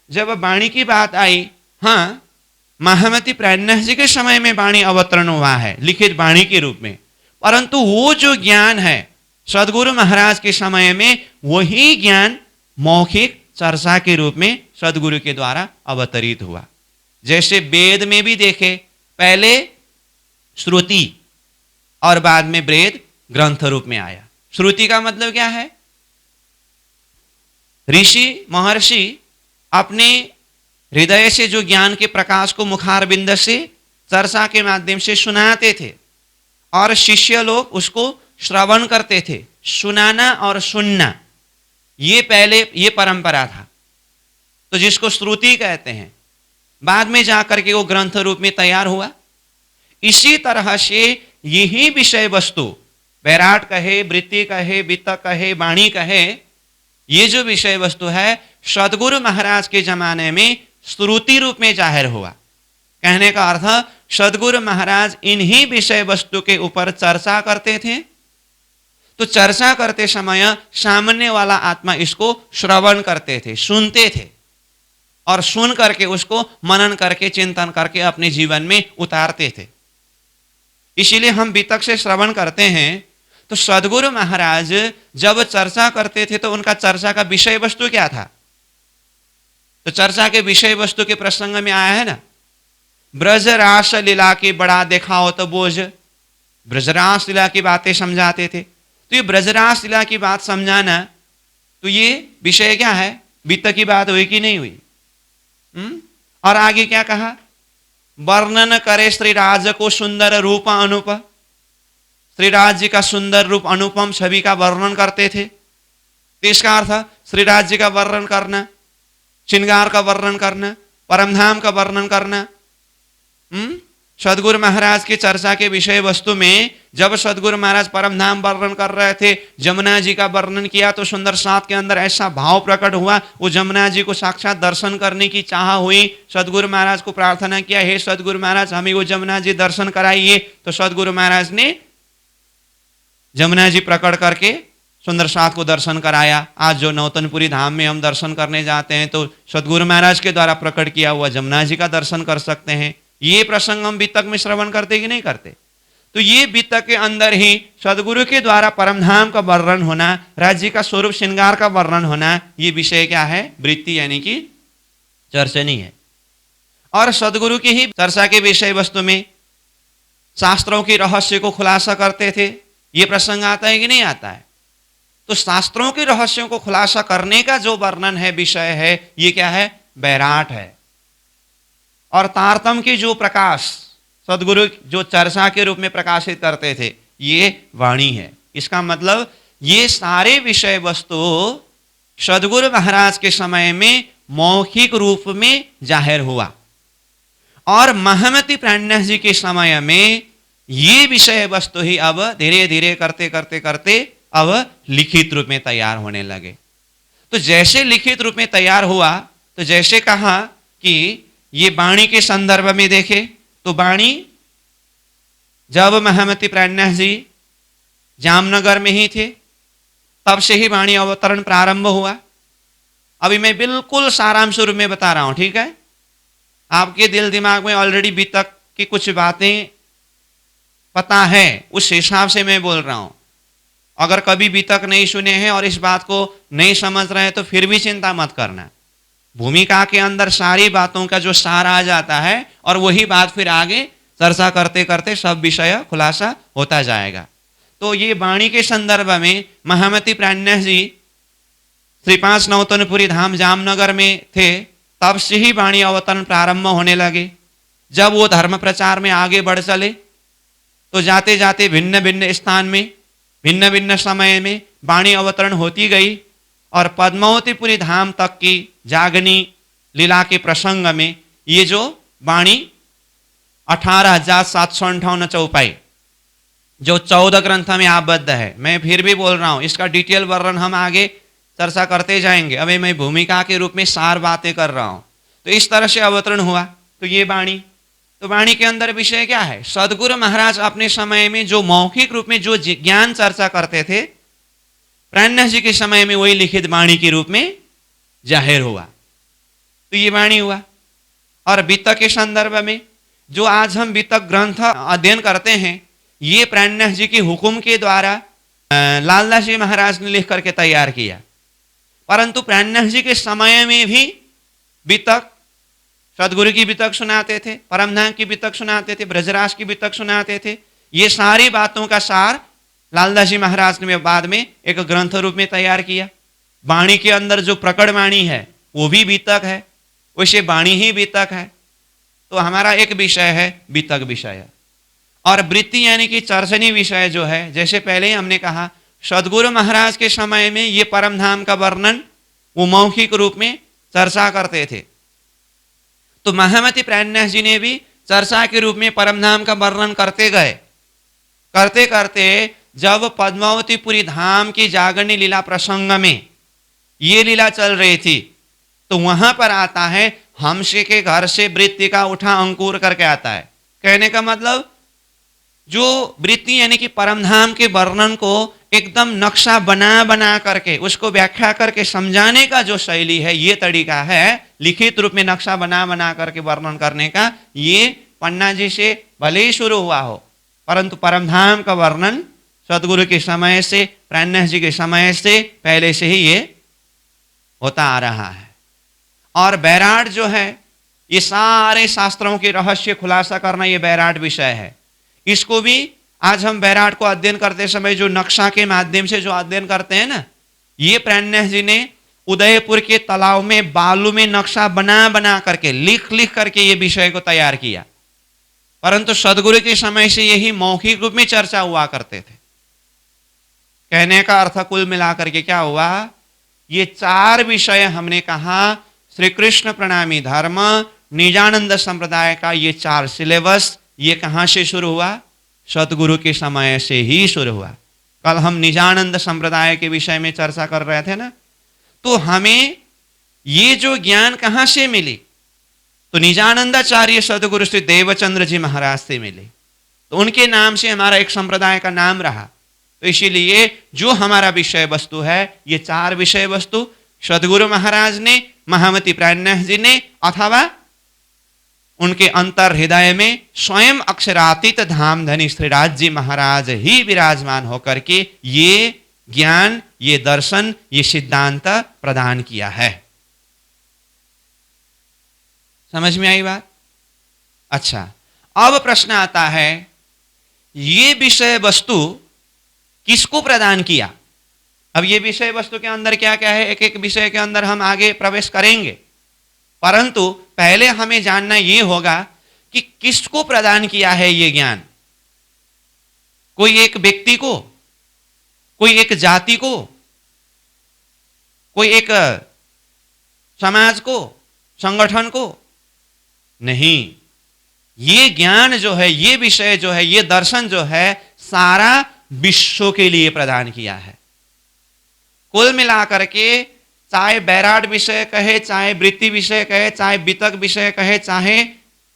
S1: जब वाणी की बात आई, हाँ, महामती प्राणनाथ जी के समय में वाणी अवतरण हुआ है लिखित वाणी के रूप में, परंतु वो जो ज्ञान है सदगुरु महाराज के समय में, वही ज्ञान मौखिक चर्चा के रूप में सदगुरु के द्वारा अवतरित हुआ। जैसे वेद में भी देखे, पहले श्रुति और बाद में वेद ग्रंथ रूप में आया। श्रुति का मतलब क्या है? ऋषि महर्षि अपने हृदय से जो ज्ञान के प्रकाश को मुखारबिंद से चर्चा के माध्यम से सुनाते थे और शिष्य लोग उसको श्रवण करते थे। सुनाना और सुनना ये पहले ये परंपरा था, तो जिसको श्रुति कहते हैं। बाद में जाकर के वो ग्रंथ रूप में तैयार हुआ। इसी तरह से यही विषय वस्तु, बैराट कहे, वृत्ति कहे, वित्त कहे, वाणी कहे, ये जो विषय वस्तु है सदगुरु महाराज के जमाने में श्रुति रूप में जाहिर हुआ। कहने का अर्थ, सदगुरु महाराज इन्हीं विषय वस्तु के ऊपर चर्चा करते थे, तो चर्चा करते समय सामने वाला आत्मा इसको श्रवण करते थे, सुनते थे, और सुन करके उसको मनन करके चिंतन करके अपने जीवन में उतारते थे। इसीलिए हम वितक से श्रवण करते हैं, तो सदगुरु महाराज जब चर्चा करते थे तो उनका चर्चा का विषय वस्तु क्या था? तो चर्चा के विषय वस्तु के प्रसंग में आया है ना, ब्रज रास लीला की बड़ा देखाओ तो बोझ, ब्रजरास लीला की बातें समझाते थे। तो ये ब्रजरास लीला की बात समझाना, तो ये विषय क्या है? वित्त की बात हुई कि नहीं हुई? और आगे क्या कहा? वर्णन करे श्री राज को सुंदर रूप अनुप, श्री राज जी का सुंदर रूप, अनुपम छवि का वर्णन करते थे। तो इसका अर्थ श्री राज जी का वर्णन करना, श्रृंगार का वर्णन करना, परमधाम का वर्णन करना। सदगुरु महाराज की चर्चा के विषय वस्तु में जब सदगुरु महाराज परमधाम वर्णन कर रहे थे, जमुना जी का वर्णन किया, तो सुंदर साथ के अंदर ऐसा भाव प्रकट हुआ, वो जमुना जी को साक्षात दर्शन करने की चाह हुई। सदगुरु महाराज को प्रार्थना किया, हे सदगुरु महाराज हमें वो जमुना जी दर्शन कराइए। तो सदगुरु महाराज ने जमुना जी प्रकट करके सुंदर साथ को दर्शन कराया। आज जो नौतनपुरी धाम में हम दर्शन करने जाते हैं, तो सदगुरु महाराज के द्वारा प्रकट किया हुआ जमुना जी का दर्शन कर सकते हैं। ये प्रसंग हम वितक में श्रवण करते कि नहीं करते? तो ये वितक के अंदर ही सदगुरु के द्वारा परमधाम का वर्णन होना, राज्य का स्वरूप श्रृंगार का वर्णन होना, ये विषय क्या है? वृत्ति यानी कि चर्चनी है। और सदगुरु की ही चर्चा के विषय वस्तु में शास्त्रों की रहस्य को खुलासा करते थे। ये प्रसंग आता है कि नहीं आता है? तो शास्त्रों के रहस्यों को खुलासा करने का जो वर्णन है, विषय है, ये क्या है? बैराट है। और तारतम की जो प्रकाश सदगुरु जो चर्चा के रूप में प्रकाशित करते थे, ये वाणी है। इसका मतलब ये सारे विषय वस्तु सदगुरु महाराज के समय में मौखिक रूप में जाहिर हुआ, और महामती प्राणनाथ जी के समय में ये विषय वस्तु ही अब धीरे धीरे करते करते करते अब लिखित रूप में तैयार होने लगे। तो जैसे लिखित रूप में तैयार हुआ, तो जैसे कहा कि ये वाणी के संदर्भ में देखे, तो वाणी जब महामती प्राणनाथ जी जामनगर में ही थे, तब से ही वाणी अवतरण प्रारंभ हुआ। अभी मैं बिल्कुल सारांश रूप में बता रहा हूं, ठीक है? आपके दिल दिमाग में ऑलरेडी वितक की कुछ बातें पता है, उस हिसाब से मैं बोल रहा हूं। अगर कभी वितक नहीं सुने हैं और इस बात को नहीं समझ रहे हैं, तो फिर भी चिंता मत करना। भूमिका के अंदर सारी बातों का जो सार आ जाता है, और वही बात फिर आगे चर्चा करते करते सब विषय खुलासा होता जाएगा। तो ये वाणी के संदर्भ में महामती प्राणनाथ जी श्री 5 नौतनपुरी धाम जामनगर में थे, तब से ही वाणी अवतरण प्रारंभ होने लगे। जब वो धर्म प्रचार में आगे बढ़ चले, तो जाते जाते भिन्न भिन्न स्थान में भिन्न भिन्न समय में वाणी अवतरण होती गई, और पद्मावतीपुरी धाम तक की जागनी लीला के प्रसंग में ये जो वाणी
S2: 18,758 चौपाई जो 14 ग्रंथ में आबद्ध है। मैं फिर भी बोल रहा हूं, इसका डिटेल वर्णन हम आगे चर्चा करते जाएंगे। अभी मैं भूमिका के रूप में सार बातें कर रहा हूं। तो इस तरह से अवतरण हुआ। तो ये वाणी, तो वाणी के अंदर विषय क्या है? सदगुरु महाराज अपने समय में जो मौखिक रूप में जो ज्ञान चर्चा करते थे, प्राणनाथ जी के समय में वही लिखित वाणी के रूप में जाहिर हुआ। तो ये वाणी हुआ। और वित्त के संदर्भ में जो आज हम वित्त ग्रंथ अध्ययन करते हैं, ये प्राणनाथ जी के हुक्म के द्वारा लालदास जी महाराज ने लिख करके तैयार किया। परंतु प्राणनाथ जी के समय में भी वितक, सदगुरु की वितक सुनाते थे, परमधाम की वितक सुनाते थे, ब्रजराज की वितक सुनाते थे। ये सारी बातों का सार लालदास जी महाराज ने बाद में एक ग्रंथ रूप में तैयार किया। वाणी के अंदर जो प्रकट वाणी है वो भी वितक है, वैसे वाणी ही वितक है। तो हमारा एक विषय है वितक विषय, और वृत्ति यानी कि चर्चनी विषय जो है, जैसे पहले ही हमने कहा सदगुरु महाराज के समय में ये परमधाम का वर्णन वो मौखिक रूप में चर्चा करते थे। तो महामती प्राणनाथ जी ने भी चर्चा के रूप में परमधाम का वर्णन करते गए। करते करते जब पद्मावतीपुरी धाम की जागरणी लीला प्रसंग में ये लीला चल रही थी, तो वहां पर आता है हमसे के घर से वृत्ति का उठा अंकुर करके आता है। कहने का मतलब जो वृत्ति यानी कि परमधाम के वर्णन को एकदम नक्शा बना बना करके उसको व्याख्या करके समझाने का जो शैली है, ये तरीका है लिखित रूप में नक्शा बना बना करके वर्णन करने का, ये पन्ना जी से भले ही शुरू हुआ हो, परंतु परमधाम का वर्णन सदगुरु के समय से, प्राणनाथ जी के समय से पहले से ही ये होता आ रहा है। और बैराट जो है, ये सारे शास्त्रों के रहस्य खुलासा करना ये बैराट विषय है। इसको भी आज हम बैराट को अध्ययन करते समय जो नक्शा के माध्यम से जो अध्ययन करते हैं ना, ये प्राणनाथ जी ने उदयपुर के तालाब में बालू में नक्शा बना बना करके लिख लिख करके ये विषय को तैयार किया। परंतु सदगुरु के समय से यही मौखिक रूप में चर्चा हुआ करते थे। कहने का अर्थ कुल मिलाकर के क्या हुआ, ये चार विषय हमने कहा, श्री कृष्ण प्रणामी धर्म, निजानंद संप्रदाय का ये चार सिलेबस, ये कहां से शुरू हुआ? सदगुरु के समय से ही शुरू हुआ। कल हम निजानंद संप्रदाय के विषय में चर्चा कर रहे थे ना, तो हमें ये जो ज्ञान कहां से मिली? तो निजानंदाचार्य सदगुरु श्री देवचंद्र जी महाराज से मिले। तो उनके नाम से हमारा एक संप्रदाय का नाम रहा। तो इसीलिए जो हमारा विषय वस्तु है, ये चार विषय वस्तु सदगुरु महाराज ने, महामती प्राणनाथ जी ने, अथवा उनके अंतर हृदय में स्वयं अक्षरातीत धामधनी श्रीराज जी महाराज ही विराजमान होकर के ये ज्ञान, ये दर्शन, ये सिद्धांत प्रदान किया है। समझ में आई बात? अच्छा, अब प्रश्न आता है, ये विषय वस्तु किसको प्रदान किया? अब ये विषय वस्तु के अंदर क्या क्या है, एक एक विषय के अंदर हम आगे प्रवेश करेंगे, परंतु पहले हमें जानना यह होगा कि किसको प्रदान किया है ये ज्ञान। कोई एक व्यक्ति को, कोई एक जाति को, कोई एक समाज को, संगठन को? नहीं, ये ज्ञान जो है, ये विषय जो है, ये दर्शन जो है, सारा विश्व के लिए प्रदान किया है। कुल मिलाकर के चाहे बैराट विषय कहे, चाहे वृत्ति विषय कहे, चाहे वितक विषय कहे, चाहे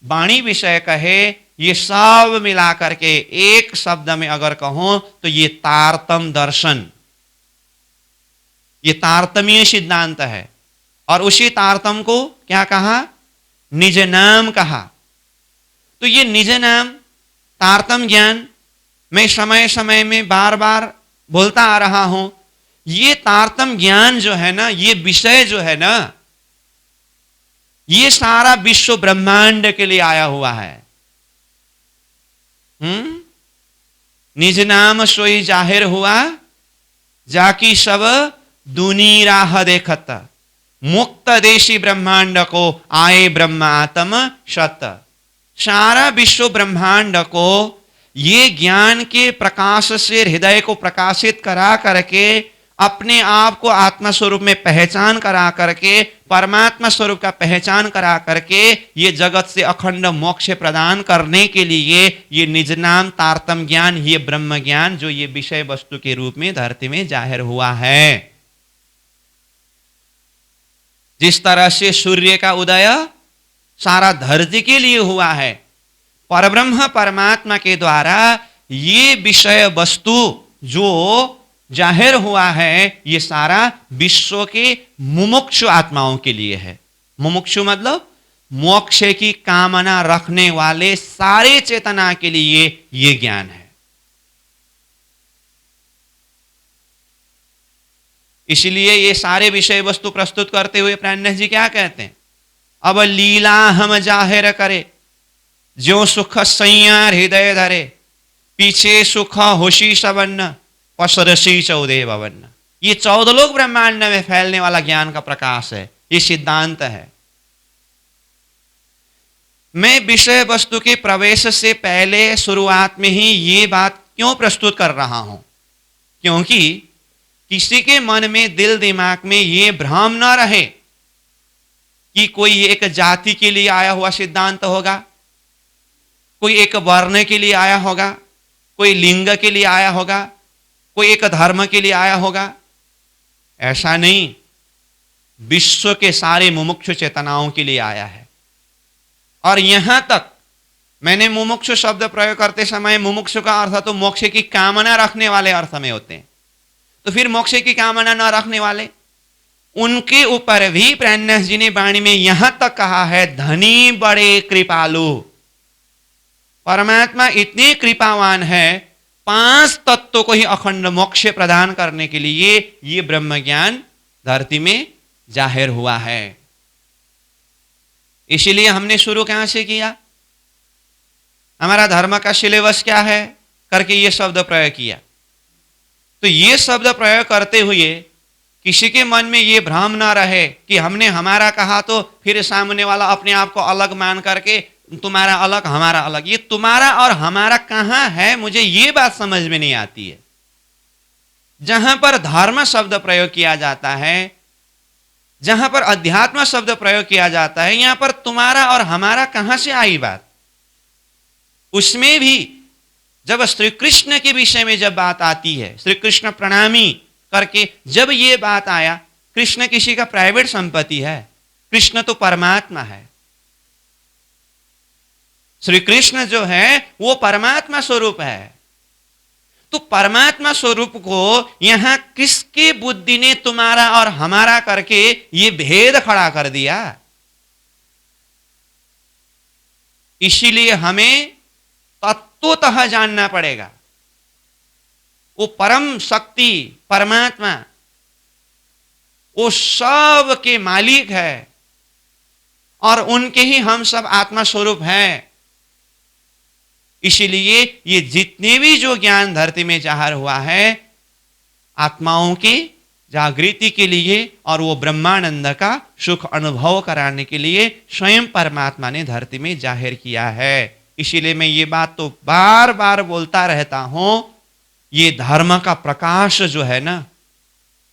S2: वाणी विषय कहे, ये सब मिलाकर के एक शब्द में अगर कहो तो ये तारतम दर्शन, ये तारतमीय सिद्धांत है। और उसी तारतम को क्या कहा? निज नाम कहा। तो ये निज नाम, तारतम ज्ञान मैं समय समय में बार बार बोलता आ रहा हूं। ये तारतम ज्ञान जो है ना, ये विषय जो है ना, ये सारा विश्व ब्रह्मांड के लिए आया हुआ है। निज नाम सोई जाहिर हुआ, जाकी सब दूनी राह देखत, मुक्त देशी ब्रह्मांड को आए ब्रह्मात्म सत। सारा विश्व ब्रह्मांड को ये ज्ञान के प्रकाश से हृदय को प्रकाशित करा करके, अपने आप को आत्मा स्वरूप में पहचान करा करके परमात्मा स्वरूप का पहचान करा करके ये जगत से अखंड मोक्ष प्रदान करने के लिए ये निज नाम तारतम ज्ञान, ये ब्रह्म ज्ञान जो ये विषय वस्तु के रूप में धरती में जाहिर हुआ है। जिस तरह से सूर्य का उदय सारा धरती के लिए हुआ है, परब्रह्म परमात्मा के द्वारा ये विषय वस्तु जो जाहिर हुआ है, ये सारा विश्व के मुमुक्षु आत्माओं के लिए है। मुमुक्षु मतलब मोक्ष की कामना रखने वाले सारे चेतना के लिए ये ज्ञान है। इसलिए ये सारे विषय वस्तु प्रस्तुत करते हुए प्राणनाथ जी क्या कहते हैं, अब लीला हम जाहिर करे, जो सुख सैया हृदय धरे, पीछे सुख होशी सबन्न, पसरसी चौदह भवन्न। ये 14 लोक ब्रह्मांड में फैलने वाला ज्ञान का प्रकाश है, ये सिद्धांत है। मैं विषय वस्तु के प्रवेश से पहले शुरुआत में ही ये बात क्यों प्रस्तुत कर रहा हूं, क्योंकि किसी के मन में दिल दिमाग में ये भ्रम न रहे कि कोई एक जाति के लिए आया हुआ सिद्धांत होगा, कोई एक वर्ण के लिए आया होगा, कोई लिंग के लिए आया होगा, कोई एक धर्म के लिए आया होगा। ऐसा नहीं, विश्व के सारे मुमुक्षु चेतनाओं के लिए आया है। और यहां तक मैंने मुमुक्षु शब्द प्रयोग करते समय मुमुक्षु का अर्थ तो मोक्ष की कामना रखने वाले अर्थ में होते हैं, तो फिर मोक्ष की कामना न रखने वाले उनके ऊपर भी प्राणनाथ जी ने वाणी में यहां तक कहा है, धनी बड़े कृपालु। परमात्मा इतने कृपावान है, 5 तत्वों को ही अखंड मोक्ष प्रदान करने के लिए ये ब्रह्म ज्ञान धरती में जाहिर हुआ है। इसीलिए हमने शुरू कहां से किया, हमारा धर्म का सिलेबस क्या है करके ये शब्द प्रयोग किया। तो ये शब्द प्रयोग करते हुए किसी के मन में ये भ्रम ना रहे कि हमने हमारा कहा तो फिर सामने वाला अपने आप को अलग मान करके तुम्हारा अलग हमारा अलग। ये तुम्हारा और हमारा कहां है, मुझे ये बात समझ में नहीं आती है। जहां पर धर्म शब्द प्रयोग किया जाता है, जहां पर अध्यात्म शब्द प्रयोग किया जाता है, यहां पर तुम्हारा और हमारा कहां से आई बात। उसमें भी जब श्री कृष्ण के विषय में जब बात आती है, श्री कृष्ण प्रणामी करके जब ये बात आया, कृष्ण किसी का प्राइवेट संपत्ति है, कृष्ण तो परमात्मा है। श्री कृष्ण जो है वो परमात्मा स्वरूप है। तो परमात्मा स्वरूप को यहां किसके बुद्धि ने तुम्हारा और हमारा करके ये भेद खड़ा कर दिया। इसीलिए हमें तत्वतः जानना पड़ेगा, वो परम शक्ति परमात्मा वो सब के मालिक है और उनके ही हम सब आत्मा स्वरूप हैं। इसीलिए ये जितने भी जो ज्ञान धरती में जाहिर हुआ है, आत्माओं की जागृति के लिए और वो ब्रह्मानंद का सुख अनुभव कराने के लिए स्वयं परमात्मा ने धरती में जाहिर किया है। इसीलिए मैं ये बात तो बार बार बोलता रहता हूं, ये धर्म का प्रकाश जो है ना,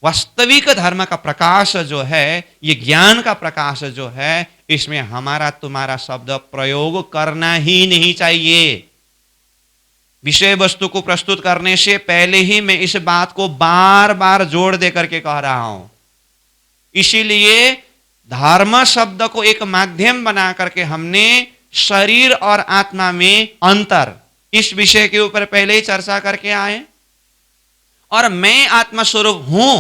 S2: वास्तविक धर्म का प्रकाश जो है, ये ज्ञान का प्रकाश जो है, इसमें हमारा तुम्हारा शब्द प्रयोग करना ही नहीं चाहिए। विषय वस्तु को प्रस्तुत करने से पहले ही मैं इस बात को बार बार जोड़ दे करके कह रहा हूं। इसीलिए धर्म शब्द को एक माध्यम बना करके हमने शरीर और आत्मा में अंतर, इस विषय के ऊपर पहले ही चर्चा करके आए। और मैं आत्मा स्वरूप हूं,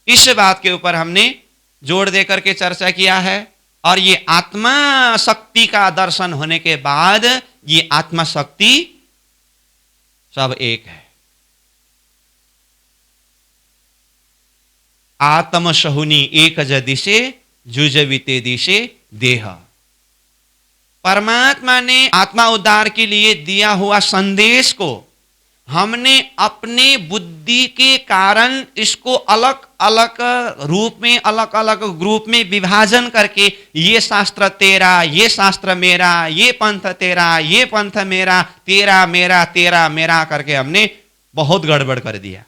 S2: इस बात के ऊपर हमने जोड़ दे करके चर्चा किया है। और ये आत्मा शक्ति का दर्शन होने के बाद ये आत्मा शक्ति सब एक है। आत्म सहुनी एक ज दिशे जुजविते दिशे देह। परमात्मा ने आत्मा उद्धार के लिए दिया हुआ संदेश को हमने अपने बुद्धि के कारण इसको अलग अलग रूप में, अलग अलग ग्रुप में विभाजन करके, ये शास्त्र तेरा, ये शास्त्र मेरा, ये पंथ तेरा, ये पंथ मेरा, तेरा मेरा, तेरा मेरा करके हमने बहुत गड़बड़ कर दिया।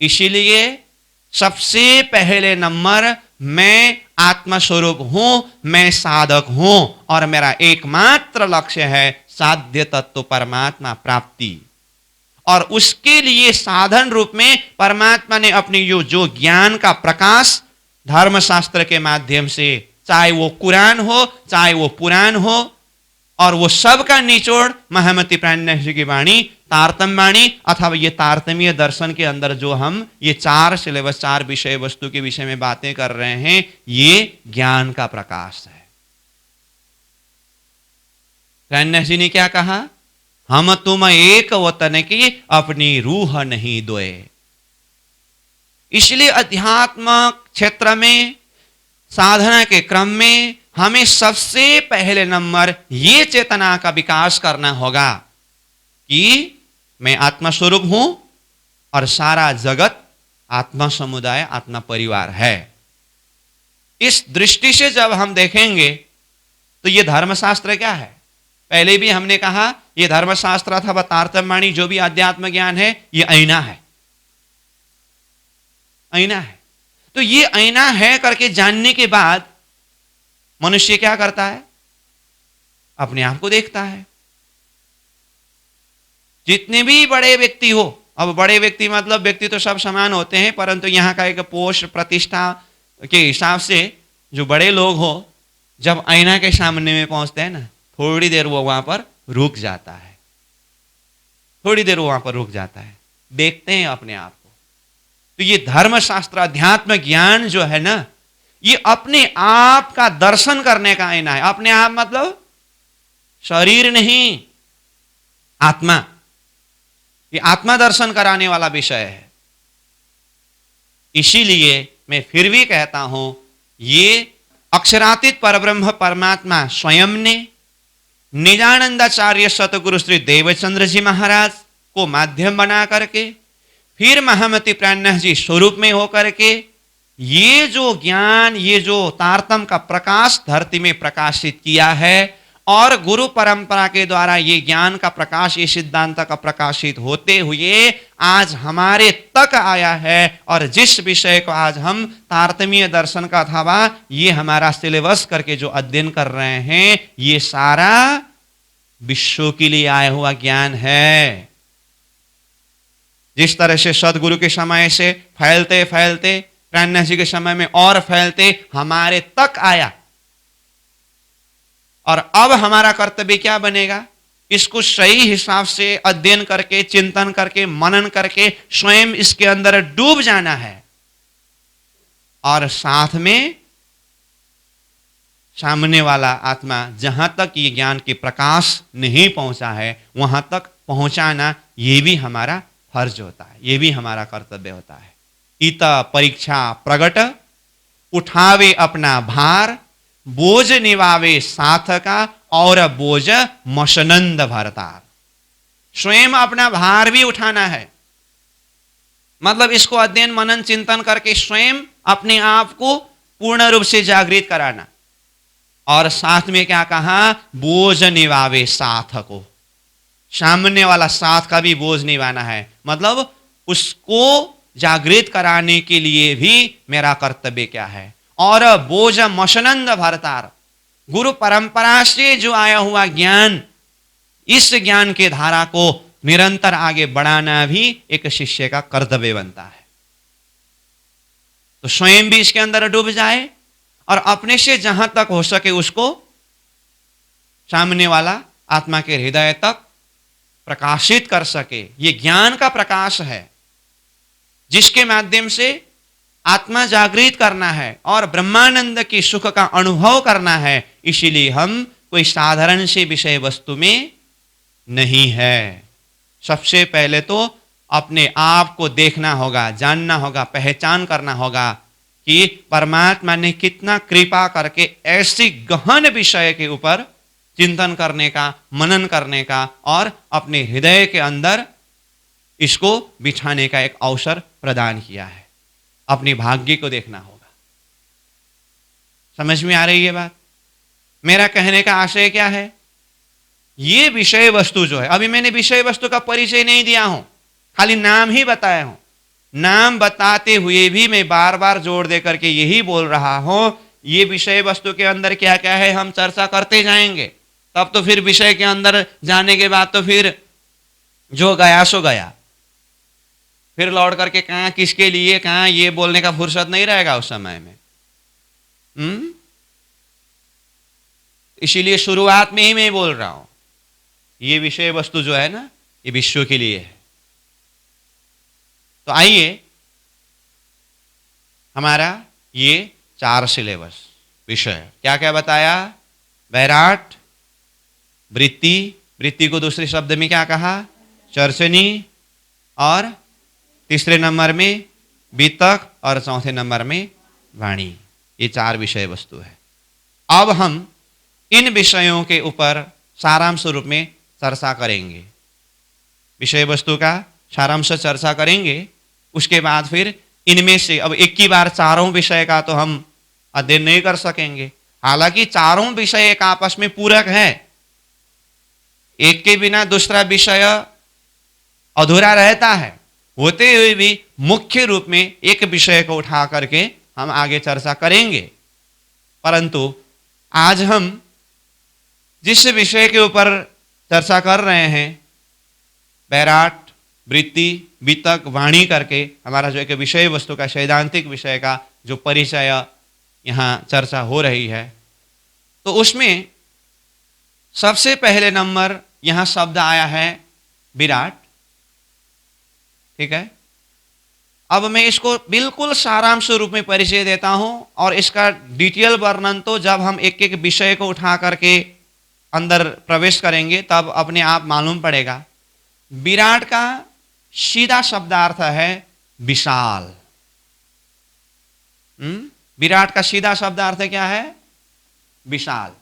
S2: इसीलिए सबसे पहले नंबर मैं आत्मस्वरूप हूं, मैं साधक हूं और मेरा एकमात्र लक्ष्य है साध्य तत्व परमात्मा प्राप्ति। और उसके लिए साधन रूप में परमात्मा ने अपनी जो ज्ञान का प्रकाश धर्मशास्त्र के माध्यम से, चाहे वो कुरान हो चाहे वो पुराण हो, और वो सब का निचोड़ महामती प्राणनाथ जी की वाणी तारतम्य वाणी अथवा ये तारतम्य दर्शन के अंदर जो हम ये 4 सिलेबस 4 विषय वस्तु के विषय में बातें कर रहे हैं, ये ज्ञान का प्रकाश है। प्राणनाथ जी ने क्या कहा? हम तुम एक वतन की अपनी रूह नहीं दोए। इसलिए अध्यात्म क्षेत्र में साधना के क्रम में हमें सबसे पहले नंबर ये चेतना का विकास करना होगा कि मैं आत्मा स्वरूप हूं और सारा जगत आत्मा समुदाय आत्मा परिवार है। इस दृष्टि से जब हम देखेंगे तो ये धर्मशास्त्र क्या है? पहले भी हमने कहा ये धर्मशास्त्र अथवा तारतम्यवाणी जो भी अध्यात्म ज्ञान है, ये आईना है। आईना है। तो ये आईना है करके जानने के बाद मनुष्य क्या करता है? अपने आप को देखता है। जितने भी बड़े व्यक्ति हो, अब बड़े व्यक्ति मतलब व्यक्ति तो सब समान होते हैं, परंतु यहां का एक पोस्ट प्रतिष्ठा के हिसाब से जो बड़े लोग हो, जब आईना के सामने में पहुंचते हैं ना, थोड़ी देर वो वहां पर रुक जाता है। थोड़ी देर वो वहां पर रुक जाता है, देखते हैं अपने आप को। तो ये धर्मशास्त्र अध्यात्म ज्ञान जो है ना, ये अपने आप का दर्शन करने का आईना है। अपने आप मतलब शरीर नहीं, आत्मा। ये आत्मा दर्शन कराने वाला विषय है। इसीलिए मैं फिर भी कहता हूं, ये अक्षरातीत परब्रह्म परमात्मा स्वयं ने निजानंदाचार्य सतगुरु श्री देवचंद्र जी महाराज को माध्यम बना करके, फिर महामती प्राणनाथ जी स्वरूप में होकर के ये जो ज्ञान, ये जो तारतम्य का प्रकाश धरती में प्रकाशित किया है, और गुरु परंपरा के द्वारा ये ज्ञान का प्रकाश, ये सिद्धांत का प्रकाशित होते हुए आज हमारे तक आया है। और जिस विषय को आज हम तारतम्य दर्शन का अथवा ये हमारा सिलेबस करके जो अध्ययन कर रहे हैं, ये सारा विश्व के लिए आया हुआ ज्ञान है। जिस तरह से सदगुरु के समय से फैलते फैलते प्राणनाथ जी के समय में और फैलते हमारे तक आया, और अब हमारा कर्तव्य क्या बनेगा? इसको सही हिसाब से अध्ययन करके, चिंतन करके, मनन करके स्वयं इसके अंदर डूब जाना है, और साथ में सामने वाला आत्मा जहां तक ये ज्ञान के प्रकाश नहीं पहुंचा है, वहां तक पहुंचाना ये भी हमारा फर्ज होता है, ये भी हमारा कर्तव्य होता है। इत परीक्षा प्रगट उठावे अपना भार, बोझ निवावे साथ का और बोझ मशनंद भरतार। स्वयं अपना भार भी उठाना है, मतलब इसको अध्ययन मनन चिंतन करके स्वयं अपने आप को पूर्ण रूप से जागृत कराना, और साथ में क्या कहा? बोझ निवावे साथ को। सामने वाला साथ का भी बोझ निभाना है, मतलब उसको जागृत कराने के लिए भी मेरा कर्तव्य क्या है। और बोझ मशनंद भरतार, गुरु परंपरा से जो आया हुआ ज्ञान, इस ज्ञान के धारा को निरंतर आगे बढ़ाना भी एक शिष्य का कर्तव्य बनता है। तो स्वयं भी इसके अंदर डूब जाए, और अपने से जहां तक हो सके उसको सामने वाला आत्मा के हृदय तक प्रकाशित कर सके। ये ज्ञान का प्रकाश है जिसके माध्यम से आत्मा जागृत करना है और ब्रह्मानंद की सुख का अनुभव करना है। इसीलिए हम कोई साधारण से विषय वस्तु में नहीं है। सबसे पहले तो अपने आप को देखना होगा, जानना होगा, पहचान करना होगा कि परमात्मा ने कितना कृपा करके ऐसी गहन विषय के ऊपर चिंतन करने का, मनन करने का और अपने हृदय के अंदर इसको बिठाने का एक अवसर प्रदान किया है। अपने भाग्य को देखना होगा। समझ में आ रही है बात? मेरा कहने का आशय क्या है? ये विषय वस्तु जो है, अभी मैंने विषय वस्तु का परिचय नहीं दिया हूं, खाली नाम ही बताया हूं। नाम बताते हुए भी मैं बार बार जोर दे करके यही बोल रहा हूं, ये विषय वस्तु के अंदर क्या क्या है हम चर्चा करते जाएंगे। तब तो फिर विषय के अंदर जाने के बाद तो फिर जो गया सो गया, फिर लौट करके कहाँ किसके लिए कहाँ ये बोलने का फुर्सत नहीं रहेगा उस समय में। इसीलिए शुरुआत में ही मैं बोल रहा हूं, ये विषय वस्तु जो है ना ये विश्व के लिए है। तो आइए हमारा ये 4 सिलेबस विषय क्या क्या बताया, वैराट, वृत्ति, वृत्ति को दूसरे शब्द में क्या कहा, चर्चनी, और तीसरे नंबर में बीतक, और चौथे नंबर में वाणी। ये 4 विषय वस्तु है। अब हम इन विषयों के ऊपर सारांश रूप में चर्चा करेंगे, विषय वस्तु का सारांश चर्चा करेंगे। उसके बाद फिर इनमें से अब एक ही बार चारों विषय का तो हम अध्ययन नहीं कर सकेंगे, हालांकि चारों विषय एक आपस में पूरक है, एक के बिना दूसरा विषय अधूरा रहता है। होते हुए भी मुख्य रूप में एक विषय को उठा करके हम आगे चर्चा करेंगे। परंतु आज हम जिस विषय के ऊपर चर्चा कर रहे हैं, वैराट, वृत्ति, बीतक, वाणी करके हमारा जो एक विषय वस्तु का सैद्धांतिक विषय का जो परिचय यहाँ चर्चा हो रही है, तो उसमें सबसे पहले नंबर यहाँ शब्द आया है विराट। ठीक है, अब मैं इसको बिल्कुल सारांश रूप में परिचय देता हूं, और इसका डिटेल वर्णन तो जब हम एक एक विषय को उठा करके अंदर प्रवेश करेंगे तब अपने आप मालूम पड़ेगा। विराट का सीधा शब्दार्थ है विशाल। विराट का सीधा शब्दार्थ क्या है, विशाल।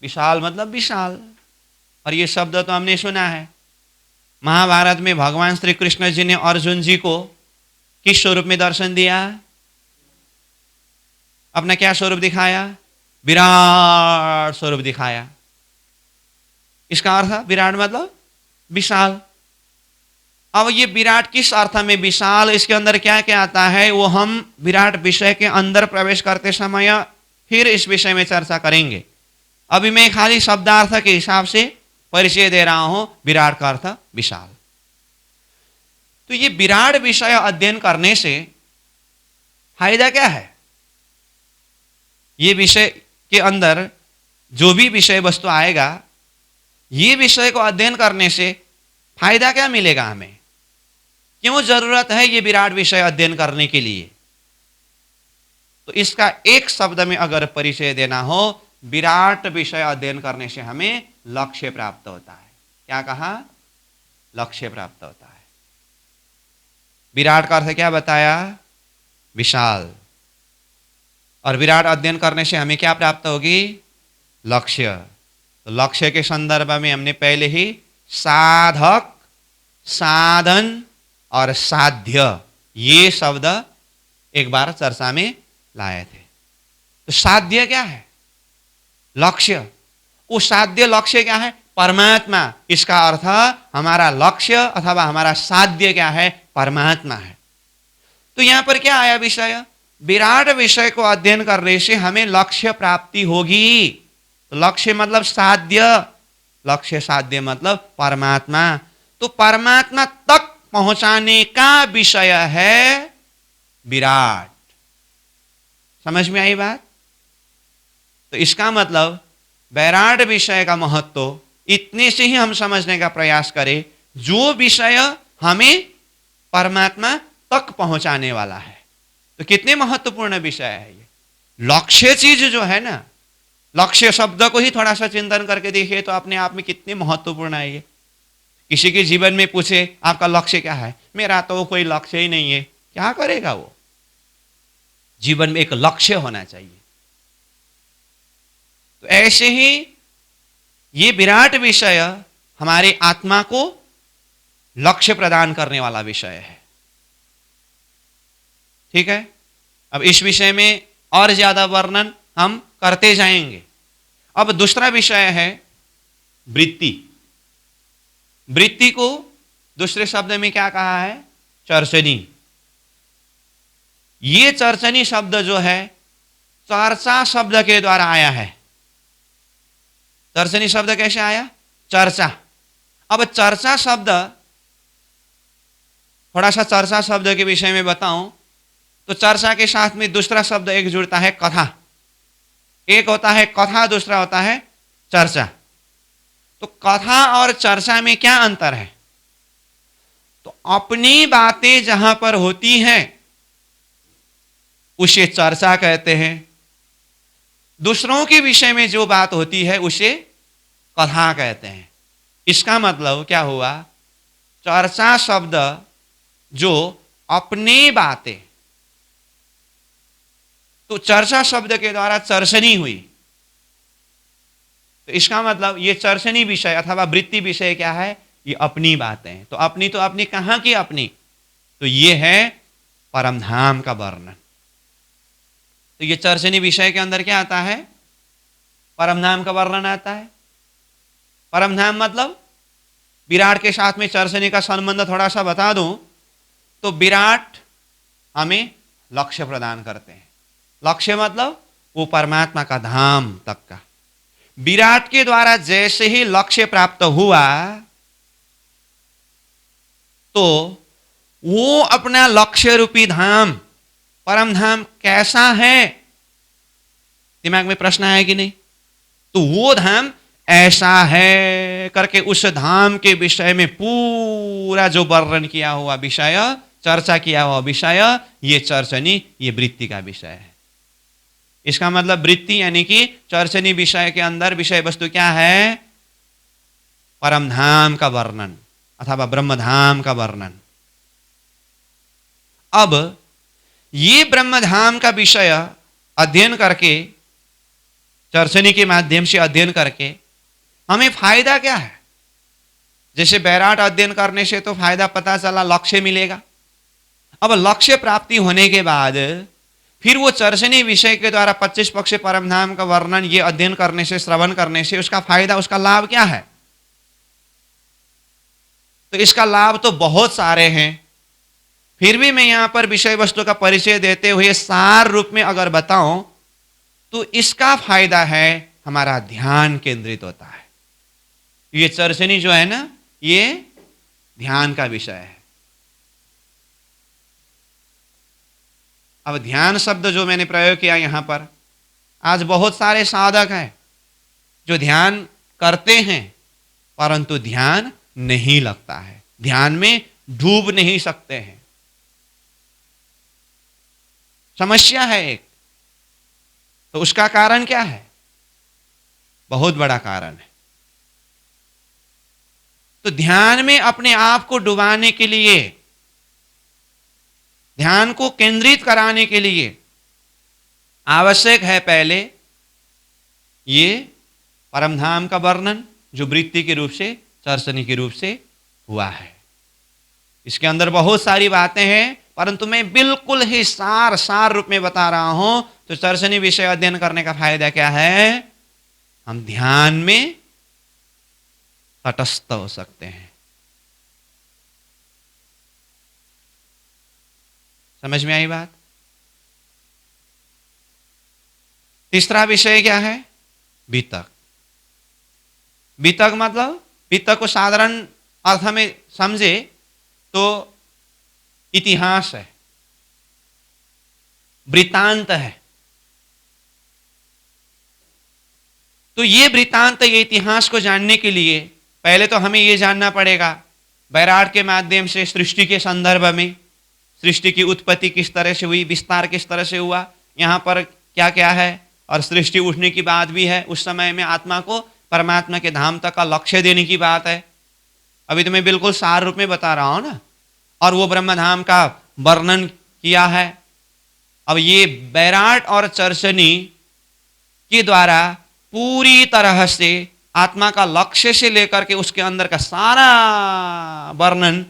S2: विशाल मतलब विशाल, और ये शब्द तो हमने सुना है। महाभारत में भगवान श्री कृष्ण जी ने अर्जुन जी को किस स्वरूप में दर्शन दिया, अपना क्या स्वरूप दिखाया, विराट स्वरूप दिखाया। इसका अर्थ विराट मतलब विशाल। अब ये विराट किस अर्थ में विशाल, इसके अंदर क्या क्या आता है वो हम विराट विषय के अंदर प्रवेश करते समय फिर इस विषय में चर्चा करेंगे। अभी मैं खाली शब्दार्थ के हिसाब से परिचय दे रहा हूं, विराट का अर्थ विशाल। तो ये विराट विषय अध्ययन करने से फायदा क्या है, ये विषय के अंदर जो भी विषय वस्तु आएगा, ये विषय को अध्ययन करने से फायदा क्या मिलेगा हमें, क्यों जरूरत है ये विराट विषय अध्ययन करने के लिए। तो इसका एक शब्द में अगर परिचय देना हो, विराट विषय अध्ययन करने से हमें लक्ष्य प्राप्त होता है। क्या कहा, लक्ष्य प्राप्त होता है। विराट का अर्थ क्या बताया, विशाल। और विराट अध्ययन करने से हमें क्या प्राप्त होगी, लक्ष्य। तो लक्ष्य के संदर्भ में हमने पहले ही साधक, साधन और साध्य ये शब्द एक बार चर्चा में लाए थे। तो साध्य क्या है, लक्ष्य। वो साध्य लक्ष्य क्या है, परमात्मा। इसका अर्थ हमारा लक्ष्य अथवा हमारा साध्य क्या है, परमात्मा है। तो यहां पर क्या आया विषय, विराट विषय को अध्ययन करने से हमें लक्ष्य प्राप्ति होगी। तो लक्ष्य मतलब साध्य, लक्ष्य साध्य मतलब परमात्मा। तो परमात्मा तक पहुंचाने का विषय है विराट। समझ में आई बात। तो इसका मतलब विराट विषय का महत्व इतने से ही हम समझने का प्रयास करें, जो विषय हमें परमात्मा तक पहुंचाने वाला है। तो कितने महत्वपूर्ण विषय है ये। लक्ष्य चीज जो है ना, लक्ष्य शब्द को ही थोड़ा सा चिंतन करके देखिए तो अपने आप में कितने महत्वपूर्ण है ये। किसी के जीवन में पूछे आपका लक्ष्य क्या है, मेरा तो कोई लक्ष्य ही नहीं है, क्या करेगा वो। जीवन में एक लक्ष्य होना चाहिए। तो ऐसे ही ये विराट विषय हमारे आत्मा को लक्ष्य प्रदान करने वाला विषय है। ठीक है, अब इस विषय में और ज्यादा वर्णन हम करते जाएंगे। अब दूसरा विषय है वृत्ति। वृत्ति को दूसरे शब्द में क्या कहा है? चर्चनी। ये चर्चनी शब्द जो है चर्चा शब्द के द्वारा आया है। चर्चनी शब्द कैसे आया? चर्चा। अब चर्चा शब्द, थोड़ा सा चर्चा शब्द के विषय में बताऊं तो चर्चा के साथ में दूसरा शब्द एक जुड़ता है, कथा। एक होता है कथा, दूसरा होता है चर्चा। तो कथा और चर्चा में क्या अंतर है? तो अपनी बातें जहां पर होती हैं उसे चर्चा कहते हैं, दूसरों के विषय में जो बात होती है उसे कथा कहते हैं। इसका मतलब क्या हुआ? चर्चा शब्द जो अपनी बातें, तो चर्चा शब्द के द्वारा चर्चनी हुई, तो इसका मतलब ये चर्चनी विषय अथवा वृत्ति विषय क्या है? ये अपनी बातें। तो अपनी कहां की अपनी? तो ये है परमधाम का वर्णन। तो ये चर्चनी विषय के अंदर क्या आता है? परमधाम का वर्णन आता है। परमधाम मतलब विराट के साथ में चर्चनी का संबंध थोड़ा सा बता दूं तो विराट हमें लक्ष्य प्रदान करते हैं। लक्ष्य मतलब वो परमात्मा का धाम तक का। विराट के द्वारा जैसे ही लक्ष्य प्राप्त हुआ तो वो अपना लक्ष्य रूपी धाम, परम धाम कैसा है? दिमाग में प्रश्न आया कि नहीं? तो वो धाम ऐसा है करके उस धाम के विषय में पूरा जो वर्णन किया हुआ विषय, चर्चा किया हुआ विषय, ये चर्चनी, ये वृत्ति का विषय है। इसका मतलब वृत्ति यानी कि चर्चनी विषय के अंदर विषय वस्तु क्या है? परमधाम का वर्णन अथवा ब्रह्मधाम का वर्णन। अब ये ब्रह्मधाम का विषय अध्ययन करके, चर्चनी के माध्यम से अध्ययन करके हमें फायदा क्या है? जैसे बैराट अध्ययन करने से तो फायदा पता चला, लक्ष्य मिलेगा। अब लक्ष्य प्राप्ति होने के बाद फिर वो चर्चनी विषय के द्वारा 25 पक्ष परमधाम का वर्णन ये अध्ययन करने से, श्रवण करने से उसका फायदा, उसका लाभ क्या है? तो इसका लाभ तो बहुत सारे हैं। फिर भी मैं यहां पर विषय वस्तु का परिचय देते हुए सार रूप में अगर बताऊं तो इसका फायदा है हमारा ध्यान केंद्रित होता है। ये चर्चनी जो है ना, ये ध्यान का विषय है। अब ध्यान शब्द जो मैंने प्रयोग किया यहां पर, आज बहुत सारे साधक हैं जो ध्यान करते हैं परंतु ध्यान नहीं लगता है, ध्यान में डूब नहीं सकते हैं। समस्या है एक। तो उसका कारण क्या है? बहुत बड़ा कारण है। तो ध्यान में अपने आप को डुबाने के लिए, ध्यान को केंद्रित कराने के लिए आवश्यक है पहले ये परमधाम का वर्णन जो वृत्ति के रूप से, चर्चनी के रूप से हुआ है। इसके अंदर बहुत सारी बातें हैं परंतु मैं बिल्कुल ही सार रूप में बता रहा हूं। तो चर्चनी विषय अध्ययन करने का फायदा क्या है? हम ध्यान में तटस्थ हो सकते हैं। समझ में आई बात? तीसरा विषय क्या है? वितक। वितक मतलब, वितक को साधारण अर्थ में समझे तो इतिहास है, वृत्तांत है। तो ये वृत्तांत, ये इतिहास को जानने के लिए पहले तो हमें ये जानना पड़ेगा बैराट के माध्यम से सृष्टि के संदर्भ में, सृष्टि की उत्पत्ति किस तरह से हुई, विस्तार किस तरह से हुआ, यहाँ पर क्या क्या है, और सृष्टि उठने की बात भी है। उस समय में आत्मा को परमात्मा के धाम तक का लक्ष्य देने की बात है। अभी तो मैं बिल्कुल सार रूप में बता रहा हूं ना। और वो ब्रह्मधाम का वर्णन किया है। अब ये बैराट और चर्चनी के द्वारा पूरी तरह से आत्मा का लक्ष्य से लेकर के उसके अंदर का सारा वर्णन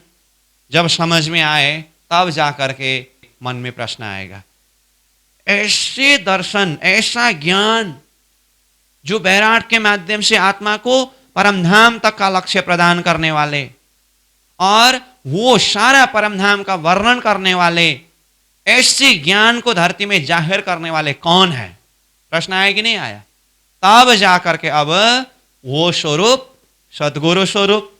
S2: जब समझ में आए तब जाकर के मन में प्रश्न आएगा। ऐसे दर्शन, ऐसा ज्ञान जो बैराट के माध्यम से आत्मा को परमधाम तक का लक्ष्य प्रदान करने वाले और वो सारा परमधाम का वर्णन करने वाले, ऐसे ज्ञान को धरती में जाहिर करने वाले कौन है? प्रश्न आया कि नहीं आया? तब जाकर के अब वो स्वरूप सदगुरु स्वरूप,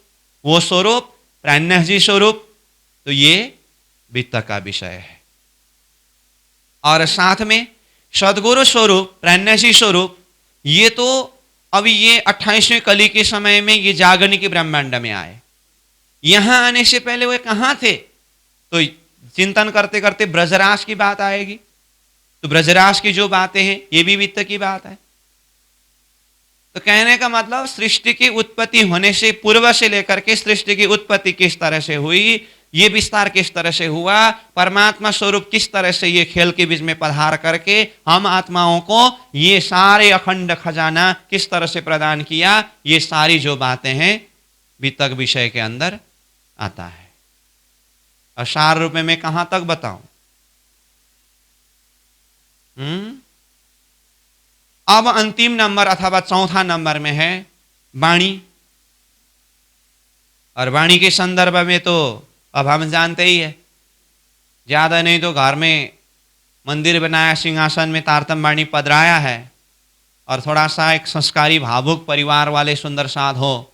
S2: वो स्वरूप प्राणनाथ जी स्वरूप, तो ये वित्त का विषय है। और साथ में सदगुरु स्वरूप प्राणनाथ जी स्वरूप, ये तो अभी ये 28वें कली के समय में ये जागरण की ब्रह्मांड में आए। यहां आने से पहले वे कहां थे? तो चिंतन करते करते ब्रजराज की बात आएगी, तो ब्रजराज की जो बातें हैं ये भी वित्त की बात है। तो कहने का मतलब सृष्टि की उत्पत्ति होने से पूर्व से लेकर के सृष्टि की उत्पत्ति किस तरह से हुई, ये विस्तार किस तरह से हुआ, परमात्मा स्वरूप किस तरह से ये खेल के बीच में पधार करके हम आत्माओं को ये सारे अखंड खजाना किस तरह से प्रदान किया, ये सारी जो बातें हैं वित्तक विषय के अंदर आता है। और सार रूप में मैं कहां तक बताऊं? अब अंतिम नंबर अथवा चौथा नंबर में है वाणी। और वाणी के संदर्भ में तो अब हम जानते ही है, ज्यादा नहीं तो घर में मंदिर बनाया, सिंहासन में तारतम वाणी पधराया है, और थोड़ा सा एक संस्कारी भावुक परिवार वाले सुंदर साध हो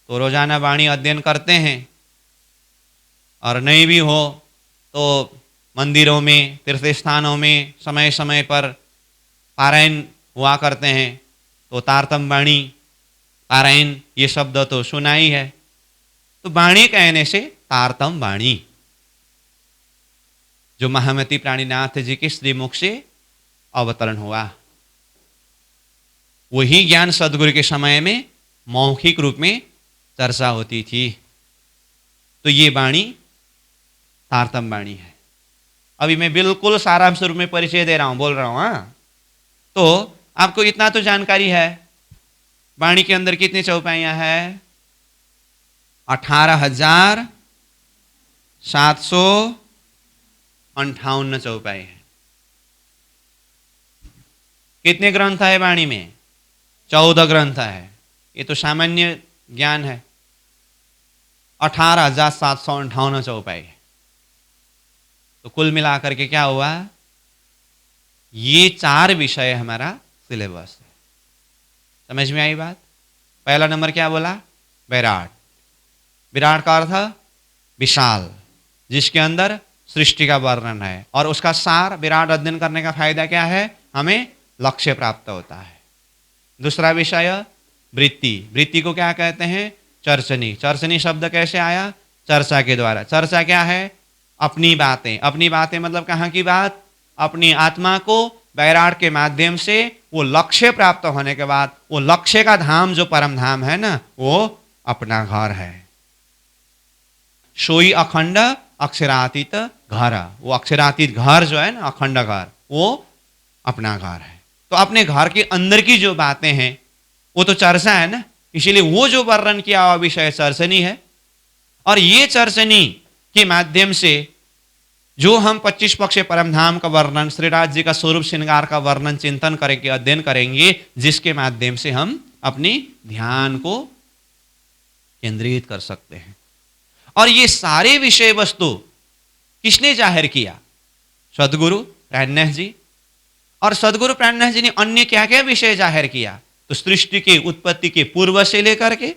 S2: तो रोजाना वाणी अध्ययन करते हैं, और नहीं भी हो तो मंदिरों में तीर्थ स्थानों में समय समय पर पारायण हुआ करते हैं। तो तारतम वाणी पारायण ये शब्द तो सुना ही है। तो वाणी कहने से तारतम वाणी, जो महामती प्राणीनाथ जी के श्रीमुख से अवतरण हुआ, वही ज्ञान सदगुरु के समय में मौखिक रूप में चर्चा होती थी। तो ये वाणी तारतम वाणी है। अभी मैं बिल्कुल सारांश रूप में परिचय दे रहा हूं, बोल रहा हूं। हाँ, तो आपको इतना तो जानकारी है, वाणी के अंदर कितनी चौपाइयां हैं? 18,758 चौपाई है। कितने ग्रंथ है वाणी में? 14 ग्रंथ है। ये तो सामान्य ज्ञान है। 18,758 चौपाई है। तो कुल मिलाकर के क्या हुआ? ये 4 विषय हमारा सिलेबस है। समझ में आई बात? पहला नंबर क्या बोला? विराट। विराट का अर्थ विशाल, जिसके अंदर सृष्टि का वर्णन है, और उसका सार विराट अध्ययन करने का फायदा क्या है? हमें लक्ष्य प्राप्त होता है। दूसरा विषय वृत्ति। वृत्ति को क्या कहते हैं? चर्चनी। चर्चनी शब्द कैसे आया? चर्चा के द्वारा। चर्चा क्या है? अपनी बातें। अपनी बातें मतलब कहाँ की बात? अपनी आत्मा को वैराट के माध्यम से वो लक्ष्य प्राप्त होने के बाद वो लक्ष्य का धाम जो परम धाम है ना, वो अपना घर है। सोई अखंड अक्षरातीत घर। वो अक्षरातीत घर जो है ना, अखंड घर, वो अपना घर है। तो अपने घर के अंदर की जो बातें हैं वो तो चर्चा है ना, इसीलिए वो जो वर्णन किया हुआ विषय चर्चनी है। और ये चर्चनी के माध्यम से जो हम 25 पक्ष परमधाम का वर्णन, श्रीराज जी का स्वरूप श्रृंगार का वर्णन चिंतन करेंगे, अध्ययन करेंगे, जिसके माध्यम से हम अपनी ध्यान को केंद्रित कर सकते हैं। और ये सारे विषय वस्तु किसने जाहिर किया? सदगुरु प्राणनाथ जी। और सदगुरु प्राणनाथ जी ने अन्य क्या क्या विषय जाहिर किया? तो सृष्टि की उत्पत्ति के पूर्व से लेकर के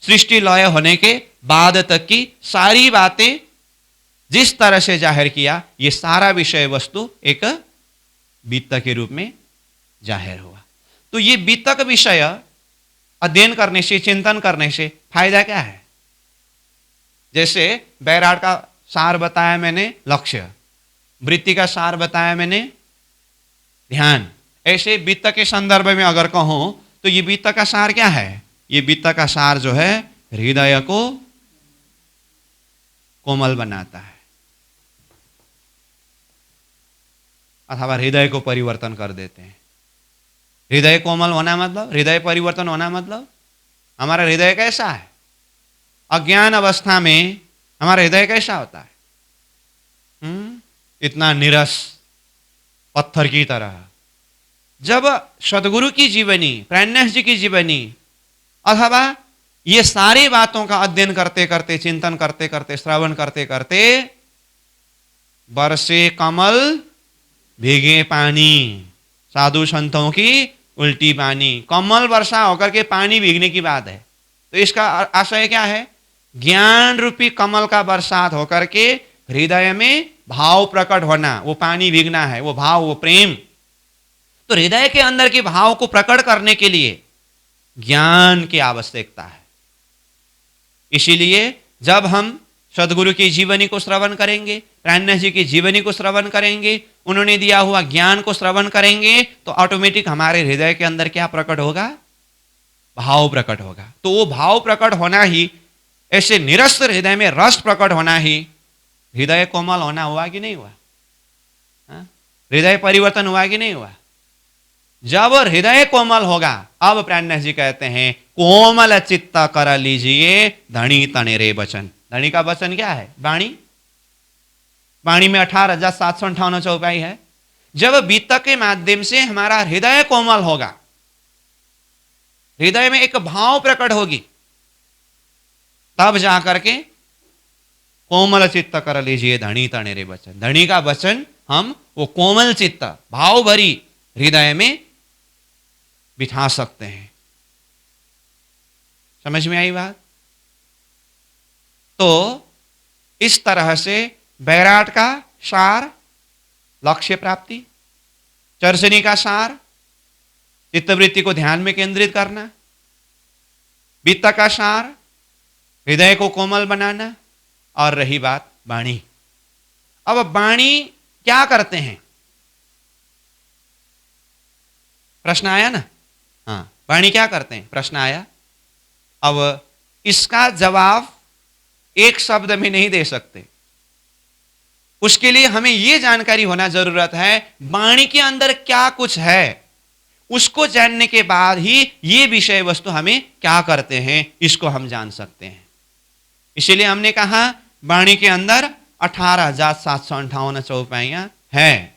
S2: सृष्टि लय होने के बाद तक की सारी बातें जिस तरह से जाहिर किया, ये सारा विषय वस्तु एक वित्त के रूप में जाहिर हुआ। तो ये वित्त का विषय अध्ययन करने से, चिंतन करने से फायदा क्या है? जैसे बैराट का सार बताया मैंने, लक्ष्य। वृत्ति का सार बताया मैंने, ध्यान। ऐसे वित्त के संदर्भ में अगर कहूं तो ये वित्त का सार क्या है? ये वित्त का सार जो है हृदय को कोमल बनाता है, अथवा हृदय को परिवर्तन कर देते हैं। हृदय कोमल होना मतलब, हृदय परिवर्तन होना मतलब, हमारा हृदय कैसा है? अज्ञान अवस्था में हमारा हृदय कैसा होता है? इतना निरस पत्थर की तरह। जब सदगुरु की जीवनी, प्राणनाथ जी की जीवनी अथवा ये सारी बातों का अध्ययन करते करते, चिंतन करते करते, श्रवण करते करते बरसे कमल भीगे पानी, साधु संतों की उल्टी पानी। कमल वर्षा होकर के पानी भीगने की बात है। तो इसका आशय क्या है? ज्ञान रूपी कमल का बरसात होकर के हृदय में भाव प्रकट होना, वो पानी भीगना है, वो भाव, वो प्रेम। तो हृदय के अंदर के भाव को प्रकट करने के लिए ज्ञान की आवश्यकता है। इसीलिए जब हम सदगुरु की जीवनी को श्रवण करेंगे, प्राणनाथ जी की जीवनी को श्रवण करेंगे, उन्होंने दिया हुआ ज्ञान को श्रवण करेंगे, तो ऑटोमेटिक हमारे हृदय के अंदर क्या प्रकट होगा? भाव प्रकट होगा। तो वो भाव प्रकट होना ही, ऐसे निरस्त हृदय में रस प्रकट होना ही हृदय कोमल होना हुआ कि नहीं हुआ? हृदय परिवर्तन हुआ कि नहीं हुआ? जब हृदय कोमल होगा, अब प्राणनाथ जी कहते हैं कोमल चित्त कर लीजिए धनी तनेरे वचन। धनी का वचन क्या है? वाणी। वाणी में 18,758 चौपाई है। जब बीतक के माध्यम से हमारा हृदय कोमल होगा, हृदय में एक भाव प्रकट होगी, तब जाकर के कोमल चित्त कर लीजिए धनी तनेरे वचन। धनी का वचन हम वो कोमल चित्त, भाव भरी हृदय में बिठा सकते हैं। समझ में आई बात? तो इस तरह से बैराट का सार लक्ष्य प्राप्ति, चरसनी का सार चित्तवृत्ति को ध्यान में केंद्रित करना, वित्त का सार हृदय को कोमल बनाना, और रही बात वाणी। अब वाणी क्या करते हैं? प्रश्न आया ना? हाँ, वाणी क्या करते हैं? प्रश्न आया। अब इसका जवाब एक शब्द में नहीं दे सकते। उसके लिए हमें यह जानकारी होना जरूरत है वाणी के अंदर क्या कुछ है। उसको जानने के बाद ही ये विषय वस्तु हमें क्या करते हैं, इसको हम जान सकते हैं। इसीलिए हमने कहा वाणी के अंदर 18,758 चौपाइयां हैं।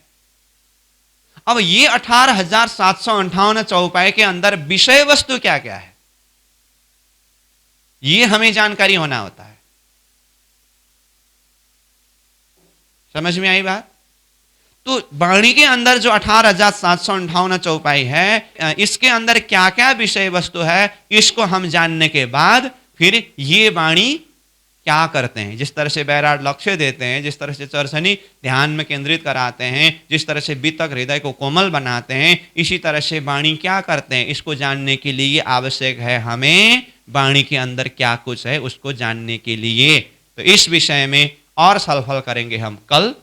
S2: अब ये 18,758 चौपाई के अंदर विषय वस्तु क्या क्या है, ये हमें जानकारी होना होता है। समझ में आई बात? तो वाणी के अंदर जो 18,758 चौपाई है, इसके अंदर क्या क्या विषय वस्तु है, इसको हम जानने के बाद फिर ये वाणी क्या करते हैं। जिस तरह से बैराट लक्ष्य देते हैं, जिस तरह से चरसनी ध्यान में केंद्रित कराते हैं, जिस तरह से बीतक हृदय को कोमल बनाते हैं, इसी तरह से वाणी क्या करते हैं, इसको जानने के लिए आवश्यक है हमें वाणी के अंदर क्या कुछ है उसको जानने के लिए। तो इस विषय में और सलफल करेंगे हम कल।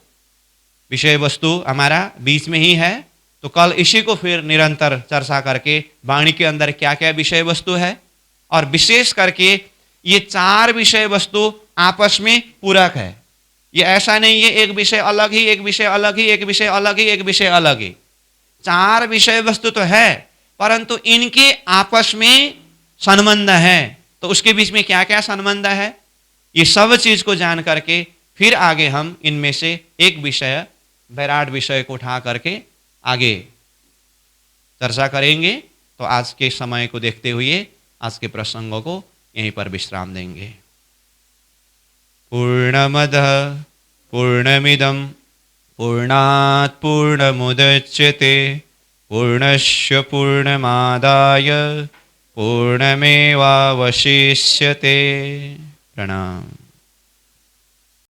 S2: विषय वस्तु हमारा बीच में ही है, तो कल इसी को फिर निरंतर चर्चा करके वाणी के अंदर क्या क्या विषय वस्तु है, और विशेष करके ये चार विषय वस्तु आपस में पूरक है। ये ऐसा नहीं है एक विषय अलग ही, एक विषय अलग ही, एक विषय अलग ही, एक विषय अलग ही। चार विषय वस्तु तो है, परंतु इनके आपस में संबंध है। तो उसके बीच में क्या क्या संबंध है, ये सब चीज को जान करके फिर आगे हम इनमें से एक विषय, बैराट विषय को उठा करके आगे चर्चा करेंगे। तो आज के समय को देखते हुए आज के प्रसंगों को यहीं पर विश्राम देंगे। पूर्णमदः पूर्णमिदं पूर्णात् पूर्णमुदच्यते पूर्णस्य पूर्णमादाय पूर्णमेवावशिष्यते। प्रणाम।